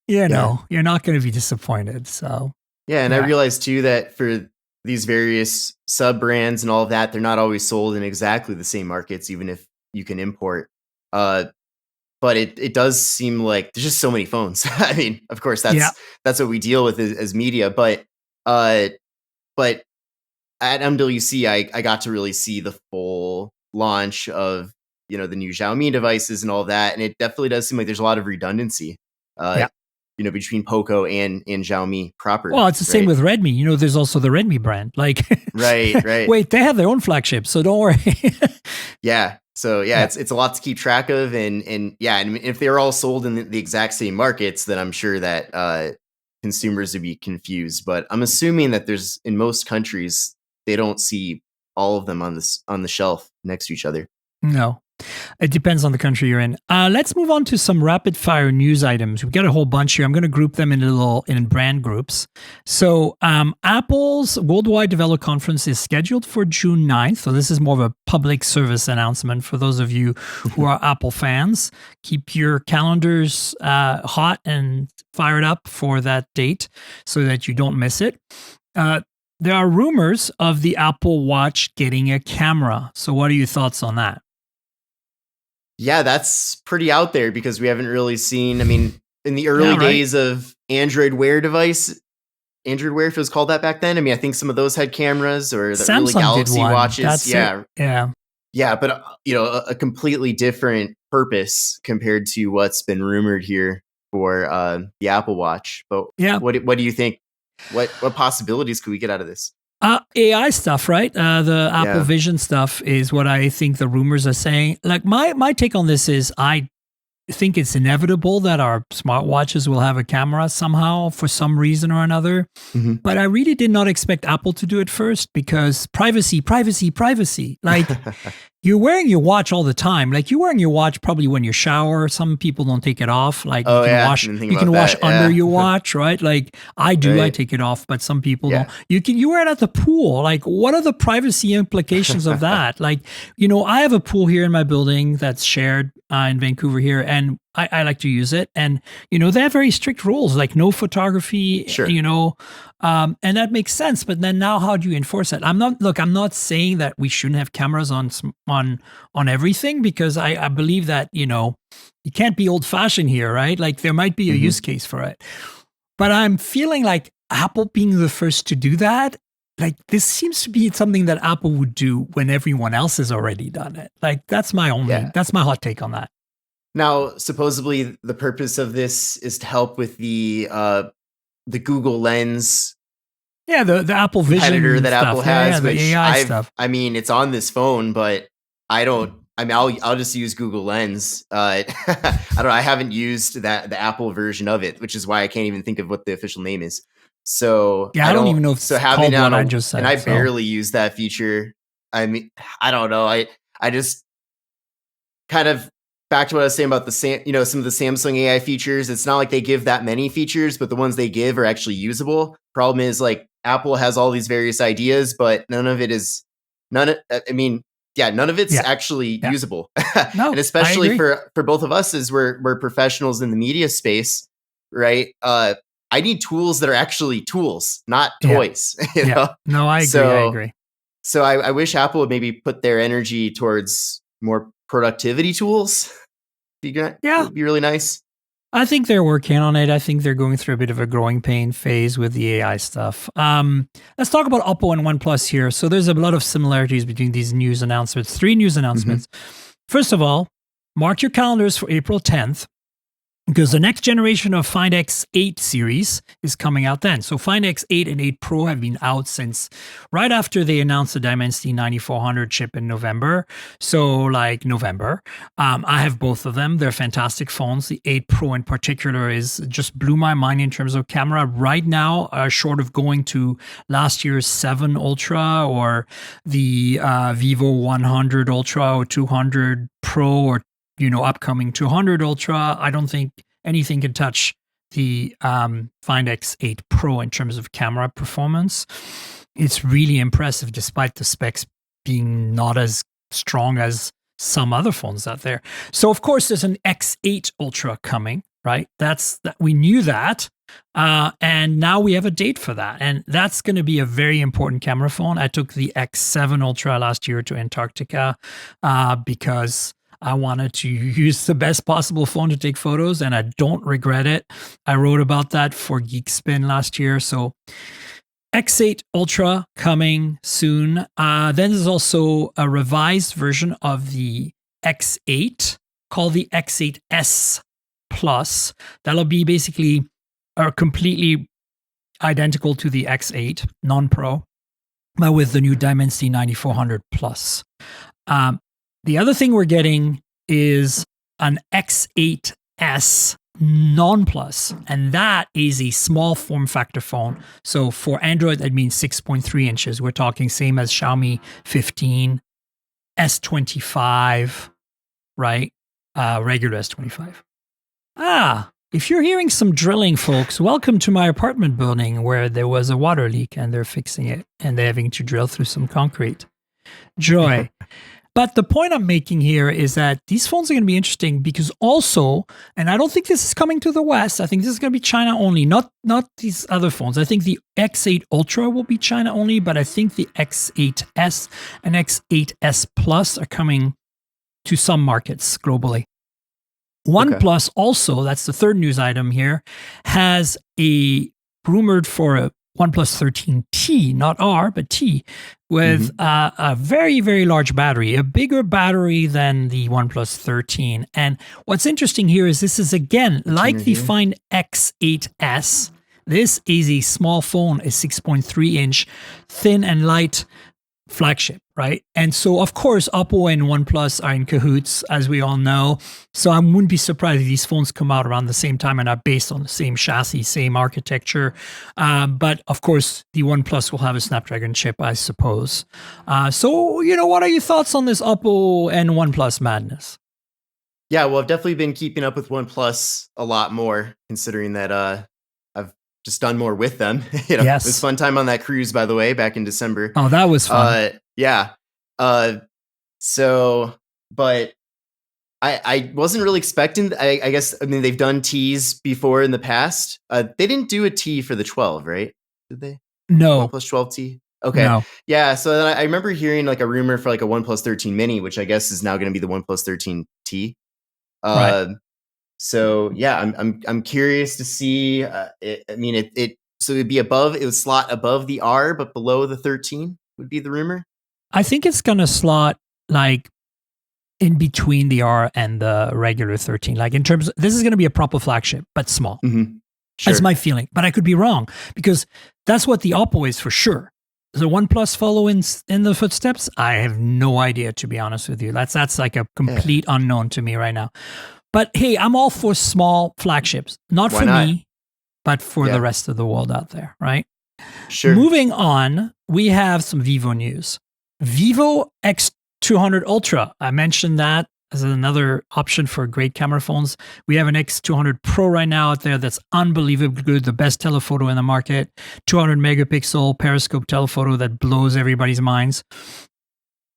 you're not going to be disappointed. So yeah, and I realized too that for these various sub brands and all of that, they're not always sold in exactly the same markets, even if you can import. But it does seem like there's just so many phones. I mean, of course, that's what we deal with as media. But at MWC, I got to really see the full launch of the new Xiaomi devices and all that, and it definitely does seem like there's a lot of redundancy. Between Poco and Xiaomi proper. Well, it's the same with Redmi. There's also the Redmi brand. Like, right. Wait, they have their own flagship, so don't worry. Yeah. So it's a lot to keep track of, and if they're all sold in the exact same markets, then I'm sure that consumers would be confused. But I'm assuming that there's in most countries they don't see all of them on the shelf next to each other. No. It depends on the country you're in. Let's move on to some rapid fire news items. We've got a whole bunch here. I'm going to group them in brand groups. So Apple's Worldwide Developer Conference is scheduled for June 9th. So this is more of a public service announcement for those of you who are Apple fans. Keep your calendars hot and fired up for that date so that you don't miss it. There are rumors of the Apple Watch getting a camera. So what are your thoughts on that? Yeah, that's pretty out there because we haven't really seen, I mean, in the early days of Android Wear device, Android Wear, if it was called that back then, I mean, I think some of those had cameras or the early Galaxy watches. Yeah, but a completely different purpose compared to what's been rumored here for the Apple Watch. But what do you think? What possibilities could we get out of this? AI stuff, right? The Apple Vision stuff is what I think the rumors are saying. Like my take on this is I think it's inevitable that our smartwatches will have a camera somehow for some reason or another. Mm-hmm. But I really did not expect Apple to do it first because privacy. Like you're wearing your watch all the time. Like you're wearing your watch probably when you shower. Some people don't take it off. Like you can wash under your watch, right? Like I do, right. I take it off, but some people don't. You wear it at the pool. Like what are the privacy implications of that? Like, I have a pool here in my building that's shared in Vancouver here, and I like to use it. And, they have very strict rules, like no photography, and that makes sense. But then now how do you enforce it? I'm not saying that we shouldn't have cameras on everything because I believe that, you can't be old fashioned here, right? Like there might be a use case for it. But I'm feeling like Apple being the first to do that, like this seems to be something that Apple would do when everyone else has already done it. Like that's my hot take on that. Now, supposedly, the purpose of this is to help with the Google Lens Yeah, the Apple competitor Vision that Apple stuff. Yeah, has, the which AI stuff. I mean, it's on this phone, but I don't. I mean, I'll just use Google Lens. I don't. I haven't used the Apple version of it, which is why I can't even think of what the official name is. So Yeah, I I don't don't. even know if So it's having called it on what I a, just and said. I So barely use that feature. I mean, I don't know. I just kind of back to what I was saying about some of the Samsung AI features. It's not like they give that many features, but the ones they give are actually usable. Problem is, like, Apple has all these various ideas, but none of it is none. I mean, yeah, none of it's yeah, actually yeah. usable, and No, I especially agree. for both of us, as we're professionals in the media space, right? I need tools that are actually tools, not Yeah, toys. yeah. No, I agree. I So agree. I wish Apple would maybe put their energy towards more productivity tools. Yeah, Would be really nice. I think they're working on it. I think they're going through a bit of a growing pain phase with the AI stuff. Let's talk about Oppo and OnePlus here. So there's a lot of similarities between these news announcements. Three news Mm-hmm. announcements. First of all, mark your calendars for April 10th. Because the next generation of Find X8 series is coming out then. So Find X8 and 8 Pro have been out since right after they announced the Dimensity 9400 chip in November. So like November. I have both of them. They're fantastic phones. The 8 Pro in particular is just blew my mind in terms of camera. Right now, short of going to last year's 7 Ultra or the Vivo 100 Ultra or 200 Pro or upcoming 200 Ultra. I don't think anything can touch the Find X8 Pro in terms of camera performance. It's really impressive despite the specs being not as strong as some other phones out there. So of course there's an X8 Ultra coming, right? That's that we knew that. And now we have a date for that. And that's going to be a very important camera phone. I took the X7 Ultra last year to Antarctica because I wanted to use the best possible phone to take photos, and I don't regret it. I wrote about that for Geekspin last year. So X8 Ultra coming soon. Then there's also a revised version of the X8 called the X8S Plus. That'll be basically completely identical to the X8 non-Pro, but with the new Dimensity 9400 Plus. The other thing we're getting is an X8S non-plus, and that is a small form factor phone. So for Android, that means 6.3 inches. We're talking same as Xiaomi 15, S25, right? Regular S25. If you're hearing some drilling, folks, welcome to my apartment building where there was a water leak and they're fixing it and they're having to drill through some concrete. Joy. But the point I'm making here is that these phones are going to be interesting because also, and I don't think this is coming to the West. I think this is going to be China only, not these other phones. I think the X8 Ultra will be China only, but I think the X8S and X8S Plus are coming to some markets globally. OnePlus also, that's the third news item here, has a rumored for a OnePlus 13T, not R, but T, with a very, very large battery, a bigger battery than the OnePlus 13. And what's interesting here is this is, again, like the Find X8S. This is a small phone, a 6.3 inch, thin and light flagship, right? And so, of course, Oppo and OnePlus are in cahoots, as we all know. So I wouldn't be surprised if these phones come out around the same time and are based on the same chassis, same architecture. But of course, the OnePlus will have a Snapdragon chip, I suppose. So, what are your thoughts on this Oppo and OnePlus madness? Yeah, well, I've definitely been keeping up with OnePlus a lot more, considering that I've just done more with them. It was Yes. fun time on that cruise, by the way, back in December. Oh, that was fun. Yeah. So, but I wasn't really expecting. I guess, I mean, they've done Ts before in the past. They didn't do a T for the 12, right? Did they? No. OnePlus 12T. Okay. No. Yeah. So then I remember hearing like a rumor for like a OnePlus 13 Mini, which I guess is now going to be the OnePlus 13T. Right. So yeah, I'm curious to see. I mean, so it'd be above. It would slot above the R, but below the 13 would be the rumor. I think it's going to slot like in between the R and the regular 13. Like in terms, this is going to be a proper flagship, but small. Mm-hmm. Sure. That's my feeling, but I could be wrong because that's what the Oppo is for sure. Does the OnePlus follow in the footsteps? I have no idea, to be honest with you. That's like a complete unknown to me right now. But hey, I'm all for small flagships, not for me, but for the rest of the world out there, right? Sure. Moving on, we have some Vivo news. Vivo X200 Ultra. I mentioned that as another option for great camera phones. We have an X200 Pro right now out there that's unbelievably good, the best telephoto in the market, 200 megapixel periscope telephoto that blows everybody's minds.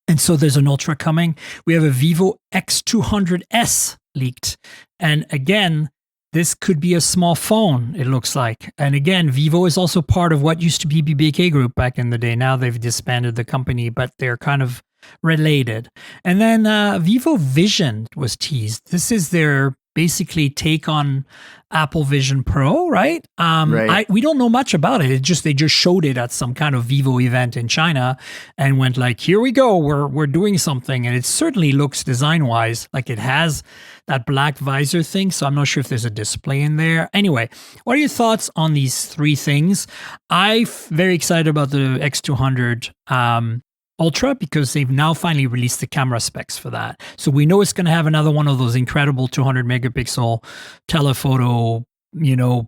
And so there's an Ultra coming. We have a Vivo X200S leaked. And again, this could be a small phone, it looks like. And again, Vivo is also part of what used to be BBK Group back in the day. Now they've disbanded the company, but they're kind of related. And then Vivo Vision was teased. This is their basically take on Apple Vision Pro, right? Right. We don't know much about it. They just showed it at some kind of Vivo event in China and went like, here we go, we're doing something. And it certainly looks design-wise like it has that black visor thing. So I'm not sure if there's a display in there. Anyway, what are your thoughts on these three things? I'm very excited about the X200 Ultra because they've now finally released the camera specs for that. So we know it's going to have another one of those incredible 200 megapixel telephoto,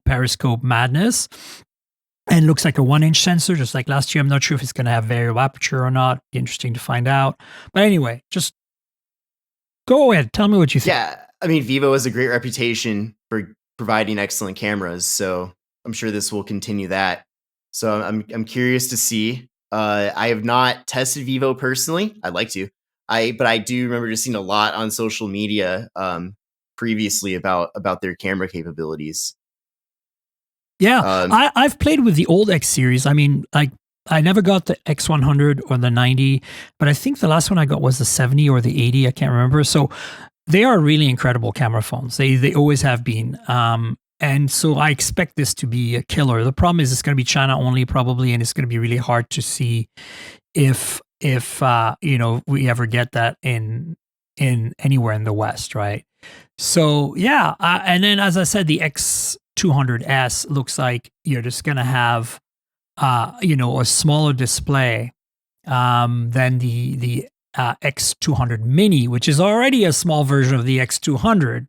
periscope madness. And looks like a 1-inch sensor, just like last year. I'm not sure if it's going to have variable aperture or not. Be interesting to find out. But anyway, just go ahead. Tell me what you think. Yeah, I mean, Vivo has a great reputation for providing excellent cameras, so I'm sure this will continue that. So I'm curious to see. I have not tested Vivo personally. I'd like to. But I do remember just seeing a lot on social media previously about their camera capabilities. Yeah, I've played with the old X series. I mean, I never got the X100 or the 90, but I think the last one I got was the 70 or the 80. I can't remember. So they are really incredible camera phones. They always have been. And so I expect this to be a killer. The problem is it's going to be China only probably, and it's going to be really hard to see if we ever get that in anywhere in the West, right? So yeah, and then as I said, the X200S looks like you're just going to have a smaller display than the X200 Mini, which is already a small version of the X200.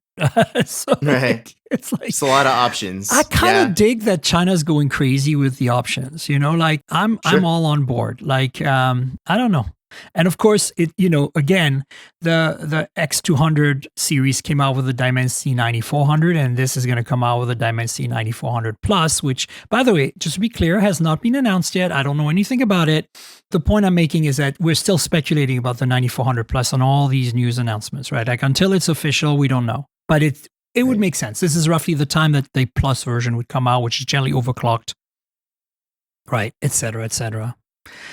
So right. It's like it's a lot of options. I kind of dig that China's going crazy with the options, like I'm all on board. Like I don't know. And of course again, the X200 series came out with the Dimensity 9400 and this is going to come out with the Dimensity 9400 Plus, which by the way, just to be clear, has not been announced yet. I don't know anything about it. The point I'm making is that we're still speculating about the 9400 Plus on all these news announcements, right? Like until it's official, we don't know. But it would make sense. This is roughly the time that the Plus version would come out, which is generally overclocked, right, et cetera, et cetera.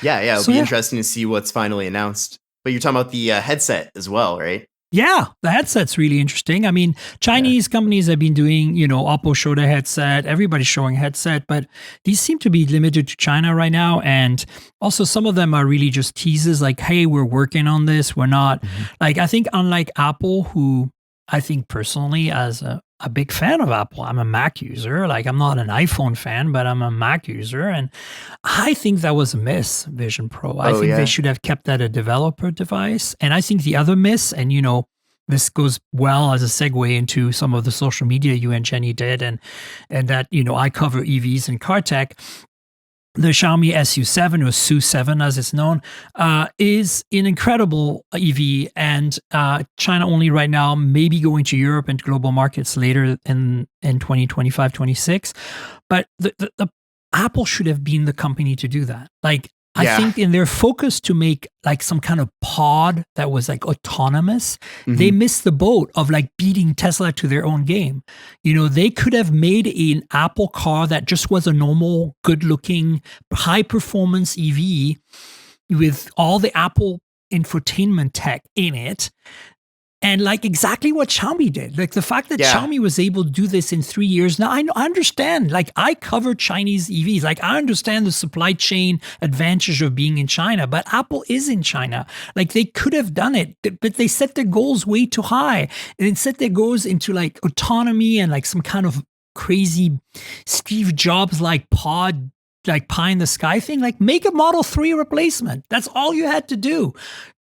Yeah, it'll be interesting to see what's finally announced. But you're talking about the headset as well, right? Yeah, the headset's really interesting. I mean, Chinese companies have been doing, Oppo showed a headset, everybody's showing a headset, but these seem to be limited to China right now. And also some of them are really just teases like, hey, we're working on this. We're not like, I think unlike Apple, who I think personally as a big fan of Apple, I'm a Mac user. Like I'm not an iPhone fan, but I'm a Mac user. And I think that was a miss, Vision Pro. I think they should have kept that a developer device. And I think the other miss, and this goes well as a segue into some of the social media you and Jenny did, and that, I cover EVs and car tech. The Xiaomi SU7 or SU7 as it's known is an incredible EV and China only right now, maybe going to Europe and global markets later in 2025, 26. But the Apple should have been the company to do that. Like I think in their focus to make like some kind of pod that was like autonomous, they missed the boat of like beating Tesla to their own game. They could have made an Apple car that just was a normal, good looking, high performance EV with all the Apple infotainment tech in it And like exactly what Xiaomi did, like the fact that Yeah. Xiaomi was able to do this in 3 years. Now I understand, like I cover Chinese EVs, like I understand the supply chain advantage of being in China, but Apple is in China. Like they could have done it, but they set their goals way too high, and it set their goals into like autonomy and like some kind of crazy Steve Jobs like pod, like pie in the sky thing. Like make a Model 3 replacement. That's all you had to do.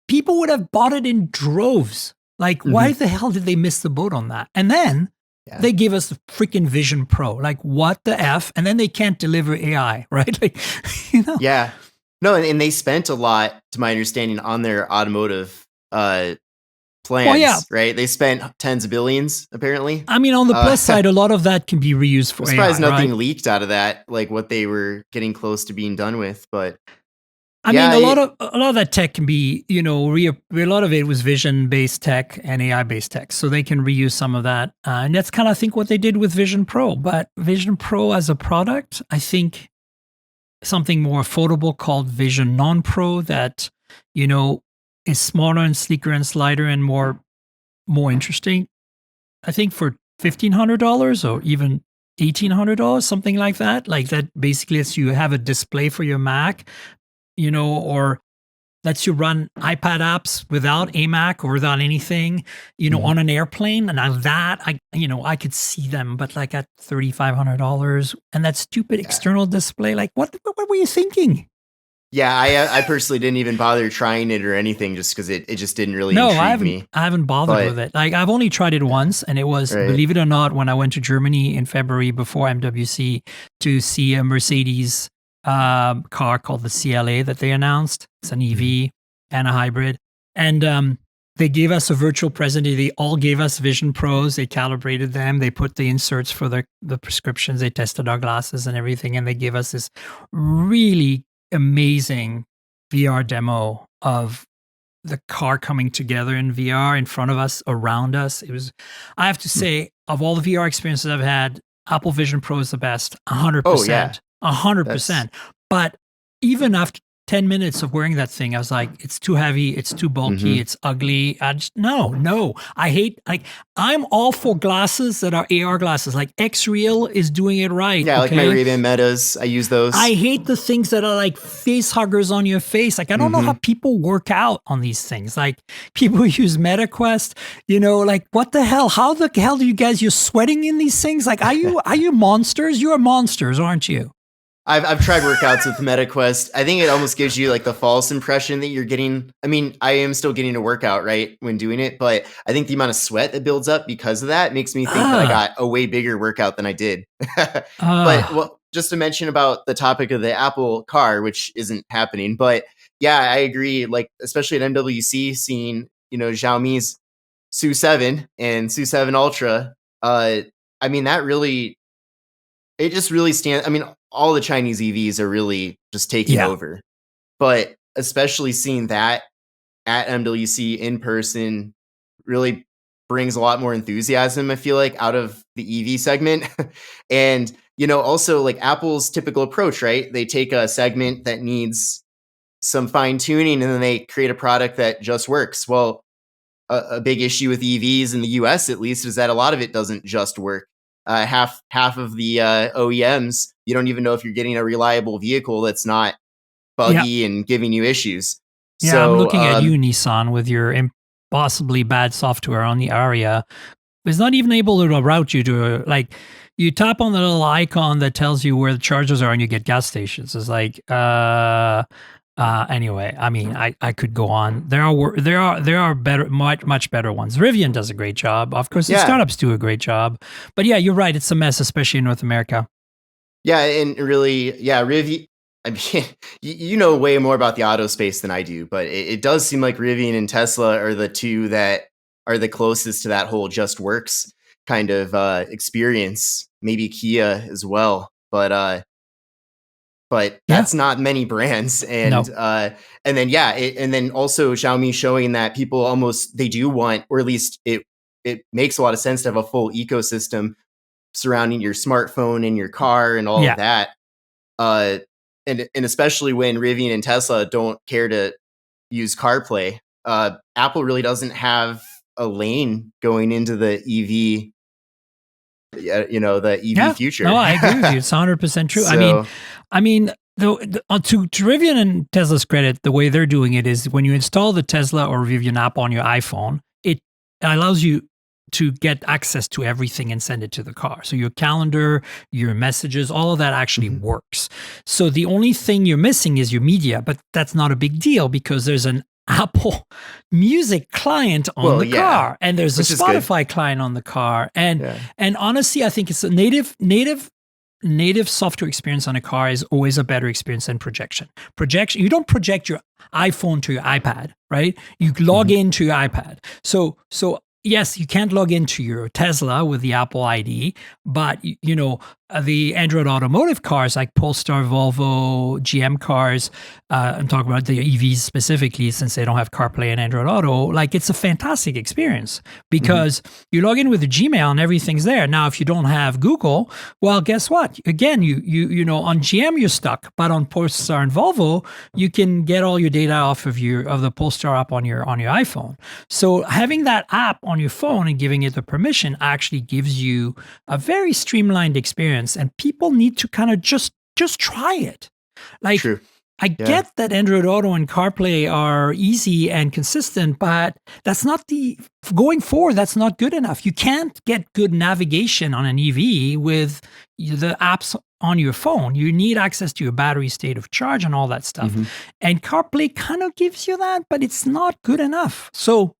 People would have bought it in droves. Like, why Mhm. the hell did they miss the boat on that? And then Yeah. they give us the freaking Vision Pro. Like, what the F? And then they can't deliver AI, right? Like, you know? Yeah. No, and they spent a lot, to my understanding, on their automotive Well, yeah. plans, right? They spent tens of billions, apparently. I mean, on the plus I'm side, a lot of that can be reused for surprised AI, nothing right? leaked out of that, like what they were getting close to being done with. But I mean, yeah, a lot of that tech can be, you know, a lot of it was vision based tech and AI based tech, so they can reuse some of that, and that's kind of I think what they did with Vision Pro. But Vision Pro as a product, I think something more affordable called Vision Non Pro that, you know, is smaller and sleeker and slighter and more interesting. I think for $1,500 or even $1,800, something like that. Like that basically lets you have a display for your Mac, you know, or lets you run iPad apps without a Mac or without anything, you know, Mhm. on an airplane. And now that I could see them, but like at $3,500 and that stupid Yeah. external display, like what were you thinking? Yeah, I personally didn't even bother trying it or anything just because it just didn't really No, intrigue me. I haven't bothered But with it. Like I've only tried it yeah, once, and it was, right. believe it or not, when I went to Germany in February before MWC to see a Mercedes car called the CLA that they announced. It's an Mhm. EV and a hybrid, and they gave us a virtual present. They all gave us Vision Pros. They calibrated them. They put the inserts for the prescriptions. They tested our glasses and everything, and they gave us this really amazing VR demo of the car coming together in VR in front of us, around us. It was, I have to Hmm. say, of all the VR experiences I've had, Apple Vision Pro is the best, Oh yeah, 100%, that's 100%. But even after 10 minutes of wearing that thing, I was like, it's too heavy, it's too bulky, mhm. it's ugly. No. I hate, like, I'm all for glasses that are AR glasses. Like X Real is doing it right, Yeah, like my okay? Ray-Ban Metas, I use I those. hate the things that are like face huggers on your face. Like, I don't know how Mhm. people work out on these things. Like, people who use MetaQuest, you know, like, what the hell? How the hell do you guys, you're sweating in these things? Like, are you monsters? You're monsters, aren't you? I've tried workouts with MetaQuest. I think it almost gives you like the false impression that you're getting. I mean, I am still getting a workout, right, when doing it, but I think the amount of sweat that builds up because of that makes me think that I Ah, got a way bigger workout than I did. But ah, well, just to mention about the topic of the Apple car, which isn't happening, but yeah, I agree. Like especially at MWC, seeing Xiaomi's Su 7 and Su 7 Ultra. I mean that really it just really stands. I mean, all the Chinese EVs are really just taking yeah, over, but especially seeing that at MWC in person really brings a lot more enthusiasm, I feel like, out of the EV segment. And, also like Apple's typical approach, right? They take a segment that needs some fine tuning and then they create a product that just works. Well, a big issue with EVs in the US, at least, is that a lot of it doesn't just work. Half of the OEMs, you don't even know if you're getting a reliable vehicle that's not yeah, buggy and giving you issues. yeah. I'm So, looking at you, Nissan, with your impossibly bad software on the Aria. It's not even able to route you to like you tap on the little icon that tells you where the chargers are and you get gas stations. It's like anyway, I mean I could go on. There are better much better ones. Rivian does a great job. Of course the yeah, startups do a great job. But yeah, you're right, it's a mess, especially in North America. yeah, and really, yeah, Rivian. I mean, you know way more about the auto space than I do, but it does seem like Rivian and Tesla are the two that are the closest to that whole just works kind of experience. Maybe Kia as well, but Yeah. that's not many brands. No. And then yeah, and then also Xiaomi showing that people almost they do want, or at least it makes a lot of sense to have a full ecosystem surrounding your smartphone and your car and all of Yeah. that. Uh, and especially when Rivian and Tesla don't care to use CarPlay, Apple really doesn't have a lane going into the EV, the EV future. No, I agree with you. It's 100% true. So, I mean, to Rivian and Tesla's credit, the way they're doing it is when you install the Tesla or Rivian app on your iPhone, it allows you to get access to everything and send it to the car. So your calendar, your messages, all of that actually works. So the only thing you're missing is your media, but that's not a big deal because there's an Apple Music client on the car, and there's a Spotify client on the car, and honestly, I think it's a native software experience on a car is always a better experience than projection. You don't project your iPhone to your iPad, right? You log into your iPad. So yes, you can't log into your Tesla with the Apple ID, but the Android automotive cars like Polestar, Volvo, GM cars, I'm talking about the EVs specifically since they don't have CarPlay and Android Auto, like it's a fantastic experience because you log in with the Gmail and everything's there. Now, if you don't have Google, well, guess what? Again, you know, on GM you're stuck, but on Polestar and Volvo, you can get all your data off of the Polestar app on your iPhone. So having that app on your phone and giving it the permission actually gives you a very streamlined experience. And people need to kind of just try it. Like, true. I get that Android Auto and CarPlay are easy and consistent, but that's not going forward, that's not good enough. You can't get good navigation on an EV with the apps on your phone. You need access to your battery state of charge and all that stuff. And CarPlay kind of gives you that, but it's not good enough. So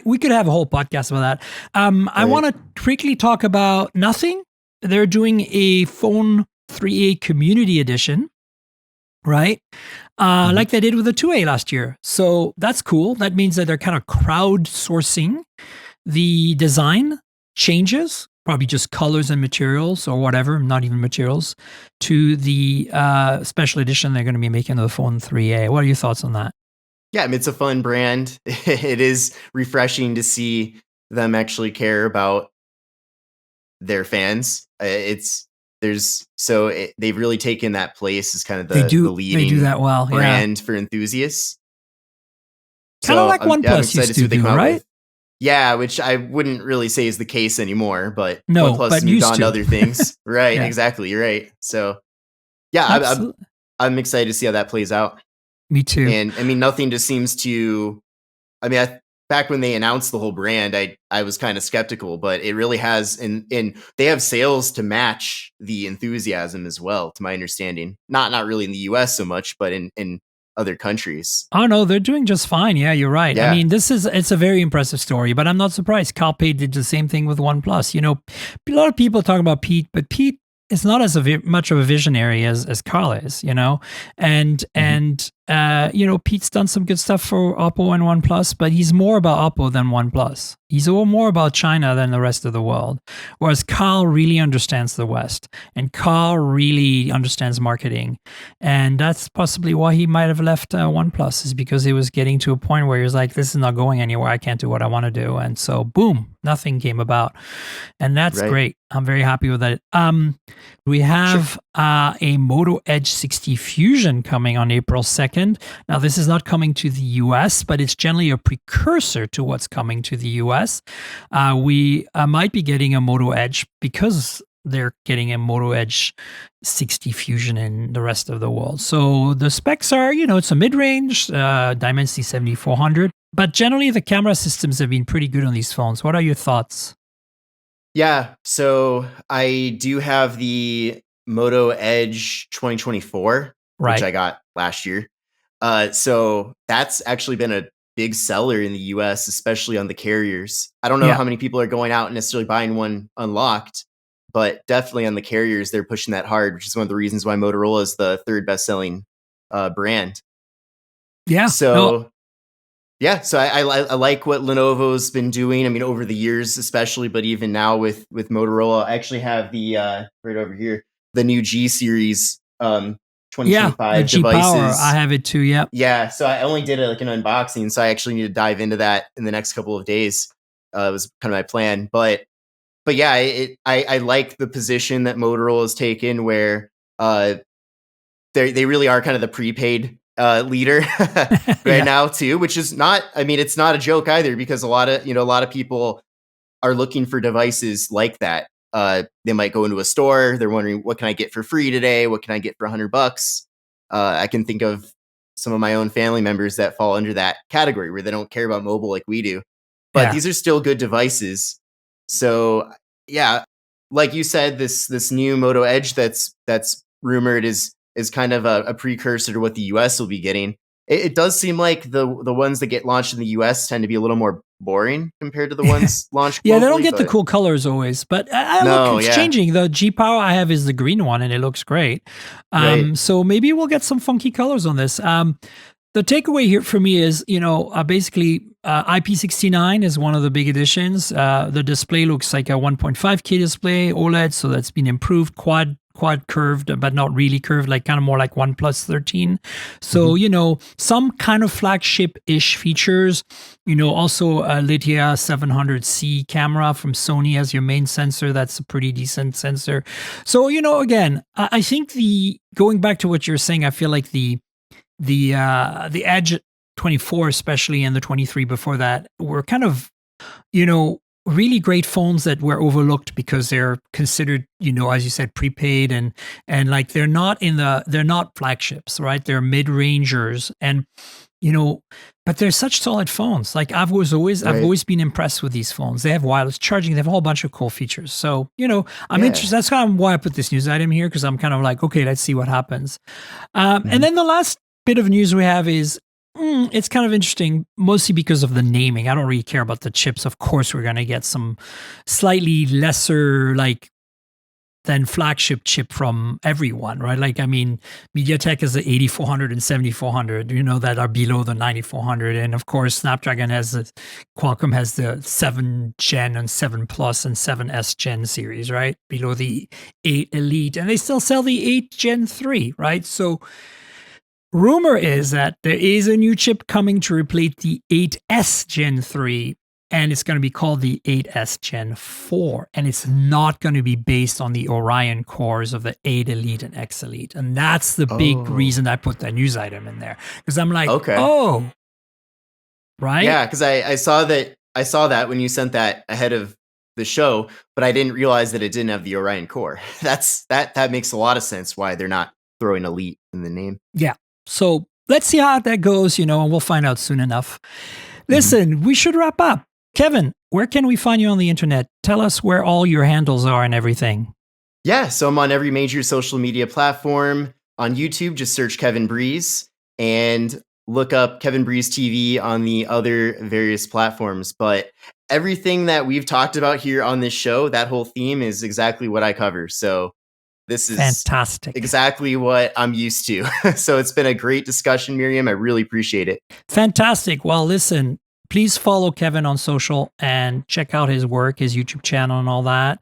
we could have a whole podcast about that. I want to quickly talk about Nothing. They're doing a Phone 3A Community Edition, right? Like they did with the 2A last year. So that's cool. That means that they're kind of crowdsourcing the design changes, probably just colors and materials or whatever, not even materials, to the special edition they're going to be making of the Phone 3A. What are your thoughts on that? Yeah, I mean, it's a fun brand. It is refreshing to see them actually care about their fans. They've really taken that place as kind of the leading they do that well, brand for enthusiasts. Kind of like OnePlus used to do, right? Yeah, which I wouldn't really say is the case anymore, but no, OnePlus but moved on to other things. Right, Yeah. Exactly, you're right. So yeah, I'm excited to see how that plays out. Me too. And I mean, Nothing just seems to, back when they announced the whole brand, I was kind of skeptical, but it really has, and they have sales to match the enthusiasm as well, to my understanding. Not really in the US so much, but in other countries. Oh no, they're doing just fine. Yeah, you're right. Yeah. I mean, it's a very impressive story, but I'm not surprised. CarPlay did the same thing with OnePlus. You know, a lot of people talk about Pete, but Pete is not as much of a visionary as Carl is, you know, and Pete's done some good stuff for Oppo and OnePlus, but he's more about Oppo than OnePlus. He's more about China than the rest of the world. Whereas Carl really understands the West, and Carl really understands marketing, and that's possibly why he might have left OnePlus, is because he was getting to a point where he was like, "This is not going anywhere. I can't do what I want to do," and so boom, Nothing came about, and that's great. I'm very happy with that. We have a Moto Edge 60 Fusion coming on April 2nd. Now, this is not coming to the US, but it's generally a precursor to what's coming to the US. We might be getting a Moto Edge because they're getting a Moto Edge 60 Fusion in the rest of the world. So the specs are, it's a mid-range Dimensity 7400, but generally the camera systems have been pretty good on these phones. What are your thoughts? Yeah, so I do have the Moto Edge 2024, which I got last year. So that's actually been a big seller in the US, especially on the carriers. I don't know how many people are going out and necessarily buying one unlocked, but definitely on the carriers, they're pushing that hard, which is one of the reasons why Motorola is the third best-selling brand. Yeah. So I like what Lenovo's been doing. I mean, over the years, especially, but even now with Motorola, I actually have the right over here, the new G series 2025 G devices. Power. I have it too. Yep. Yeah. So I only did an unboxing, so I actually need to dive into that in the next couple of days. It was kind of my plan, but yeah, I like the position that Motorola has taken, where they really are kind of the prepaid leader right Yeah. now too, which is not, I mean, it's not a joke either, because a lot of people are looking for devices like that. They might go into a store, they're wondering, what can I get for free today? What can I get for $100? I can think of some of my own family members that fall under that category where they don't care about mobile like we do. But Yeah. these are still good devices. So yeah, like you said, this new Moto Edge that's rumored is kind of a precursor to what the US will be getting. It does seem like the ones that get launched in the US tend to be a little more boring compared to the ones launched Yeah, they don't globally. get the But cool colors always, but I look, no, it's yeah, changing. The G Power I have is the green one, and it looks great. right. So maybe we'll get some funky colors on this. The takeaway here for me is, basically IP69 is one of the big additions. The display looks like a 1.5K display OLED, so that's been improved. Quad curved, but not really curved, like kind of more like OnePlus 13. So, some kind of flagship-ish features. Also a Lydia 700C camera from Sony as your main sensor. That's a pretty decent sensor. So, again, I think going back to what you're saying, I feel like the Edge 24, especially, and the 23 before that, were kind of, really great phones that were overlooked because they're considered, as you said, prepaid and like they're not flagships, right? They're mid-rangers, and but they're such solid phones. Like I've always been impressed with these phones. They have wireless charging. They have a whole bunch of cool features. So I'm interested. That's kind of why I put this news item here, because I'm kind of like, okay, let's see what happens. And then the last bit of news we have is it's kind of interesting, mostly because of the naming. I don't really care about the chips. Of course, we're going to get some slightly lesser, than flagship chip from everyone, right? Like, I mean, MediaTek has the 8400 and 7400, that are below the 9400. And of course, Qualcomm has the 7 Gen and 7 Plus and 7S Gen series, right? Below the 8 Elite. And they still sell the 8 Gen 3, right? So, rumor is that there is a new chip coming to replace the 8S Gen 3, and it's going to be called the 8S Gen 4, and it's not going to be based on the Orion cores of the 8 Elite and X Elite. And that's the big reason I put that news item in there, because I'm like, oh, right? Yeah, because I saw that when you sent that ahead of the show, but I didn't realize that it didn't have the Orion core. That makes a lot of sense why they're not throwing Elite in the name. Yeah. So let's see how that goes, and we'll find out soon enough. Listen, we should wrap up. Kevin, where can we find you on the internet? Tell us where all your handles are and everything. Yeah, so I'm on every major social media platform. On YouTube, just search Kevin Breeze and look up Kevin Breeze TV on the other various platforms. But everything that we've talked about here on this show, that whole theme is exactly what I cover. So this is fantastic. Exactly what I'm used to. So it's been a great discussion, Miriam. I really appreciate it. Fantastic. Well, listen, please follow Kevin on social and check out his work, his YouTube channel and all that.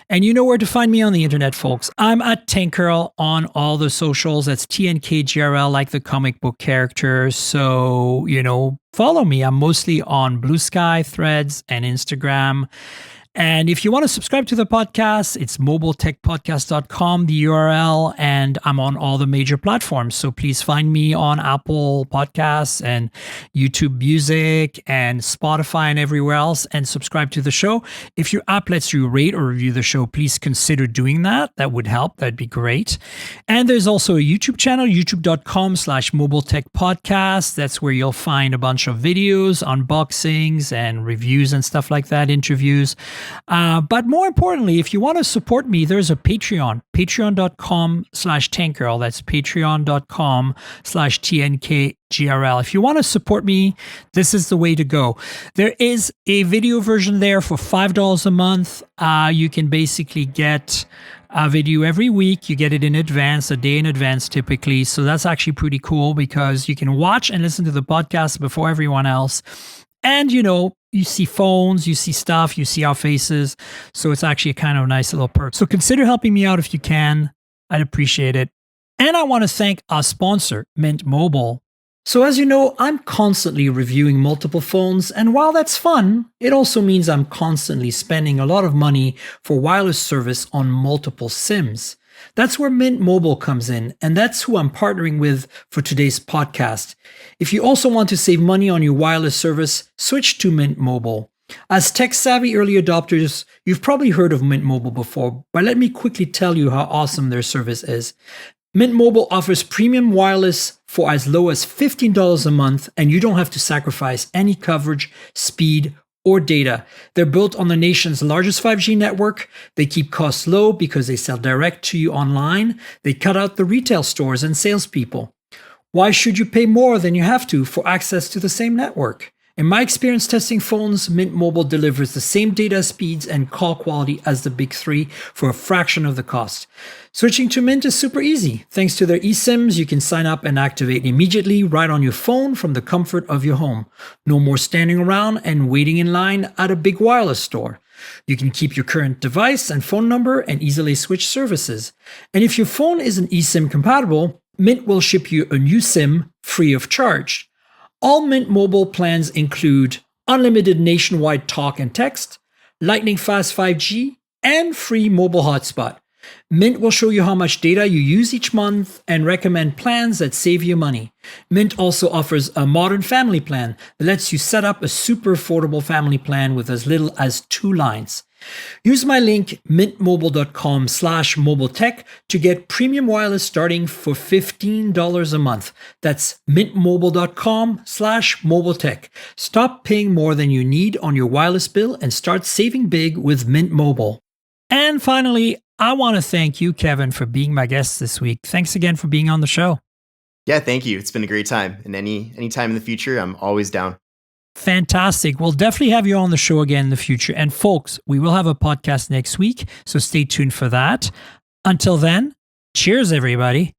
And you know where to find me on the internet, folks. I'm at Tankerl on all the socials. That's TNKGRL, like the comic book character. So, follow me. I'm mostly on Blue Sky, Threads, and Instagram. And if you want to subscribe to the podcast, it's mobiletechpodcast.com, the URL, and I'm on all the major platforms. So please find me on Apple Podcasts and YouTube Music and Spotify and everywhere else, and subscribe to the show. If your app lets you rate or review the show, please consider doing that. That would help. That'd be great. And there's also a YouTube channel, youtube.com/mobiletechpodcast. That's where you'll find a bunch of videos, unboxings, and reviews and stuff like that, interviews. But more importantly, if you want to support me, there's a Patreon, patreon.com/Tankerl. That's patreon.com/TNKGRL. If you want to support me, this is the way to go. There is a video version there for $5 a month. You can basically get a video every week. You get it in advance, a day in advance typically. So that's actually pretty cool because you can watch and listen to the podcast before everyone else. And, you see phones, you see stuff, you see our faces. So it's actually a kind of a nice little perk. So consider helping me out if you can. I'd appreciate it. And I want to thank our sponsor, Mint Mobile. So as you know, I'm constantly reviewing multiple phones. And while that's fun, it also means I'm constantly spending a lot of money for wireless service on multiple SIMs. That's where Mint Mobile comes in, and that's who I'm partnering with for today's podcast. If you also want to save money on your wireless service, switch to Mint Mobile. As tech-savvy early adopters, you've probably heard of Mint Mobile before, but let me quickly tell you how awesome their service is. Mint Mobile offers premium wireless for as low as $15 a month, and you don't have to sacrifice any coverage, speed, or data. They're built on the nation's largest 5G network. They keep costs low because they sell direct to you online. They cut out the retail stores and salespeople. Why should you pay more than you have to for access to the same network? In my experience testing phones, Mint Mobile delivers the same data speeds and call quality as the big three for a fraction of the cost. Switching to Mint is super easy. Thanks to their eSIMs, you can sign up and activate immediately right on your phone from the comfort of your home. No more standing around and waiting in line at a big wireless store. You can keep your current device and phone number and easily switch services. And if your phone isn't eSIM compatible, Mint will ship you a new SIM free of charge. All Mint Mobile plans include unlimited nationwide talk and text, lightning fast 5G, and free mobile hotspot. Mint will show you how much data you use each month and recommend plans that save you money. Mint also offers a modern family plan that lets you set up a super affordable family plan with as little as 2 lines. Use my link mintmobile.com/mobiletech to get premium wireless starting for $15 a month. That's mintmobile.com/mobiletech. Stop paying more than you need on your wireless bill and start saving big with Mint Mobile. And finally, I want to thank you, Kevin, for being my guest this week. Thanks again for being on the show. Yeah, thank you. It's been a great time. And any time in the future, I'm always down. Fantastic. We'll definitely have you on the show again in the future. And folks, we will have a podcast next week, so stay tuned for that. Until then, cheers, everybody.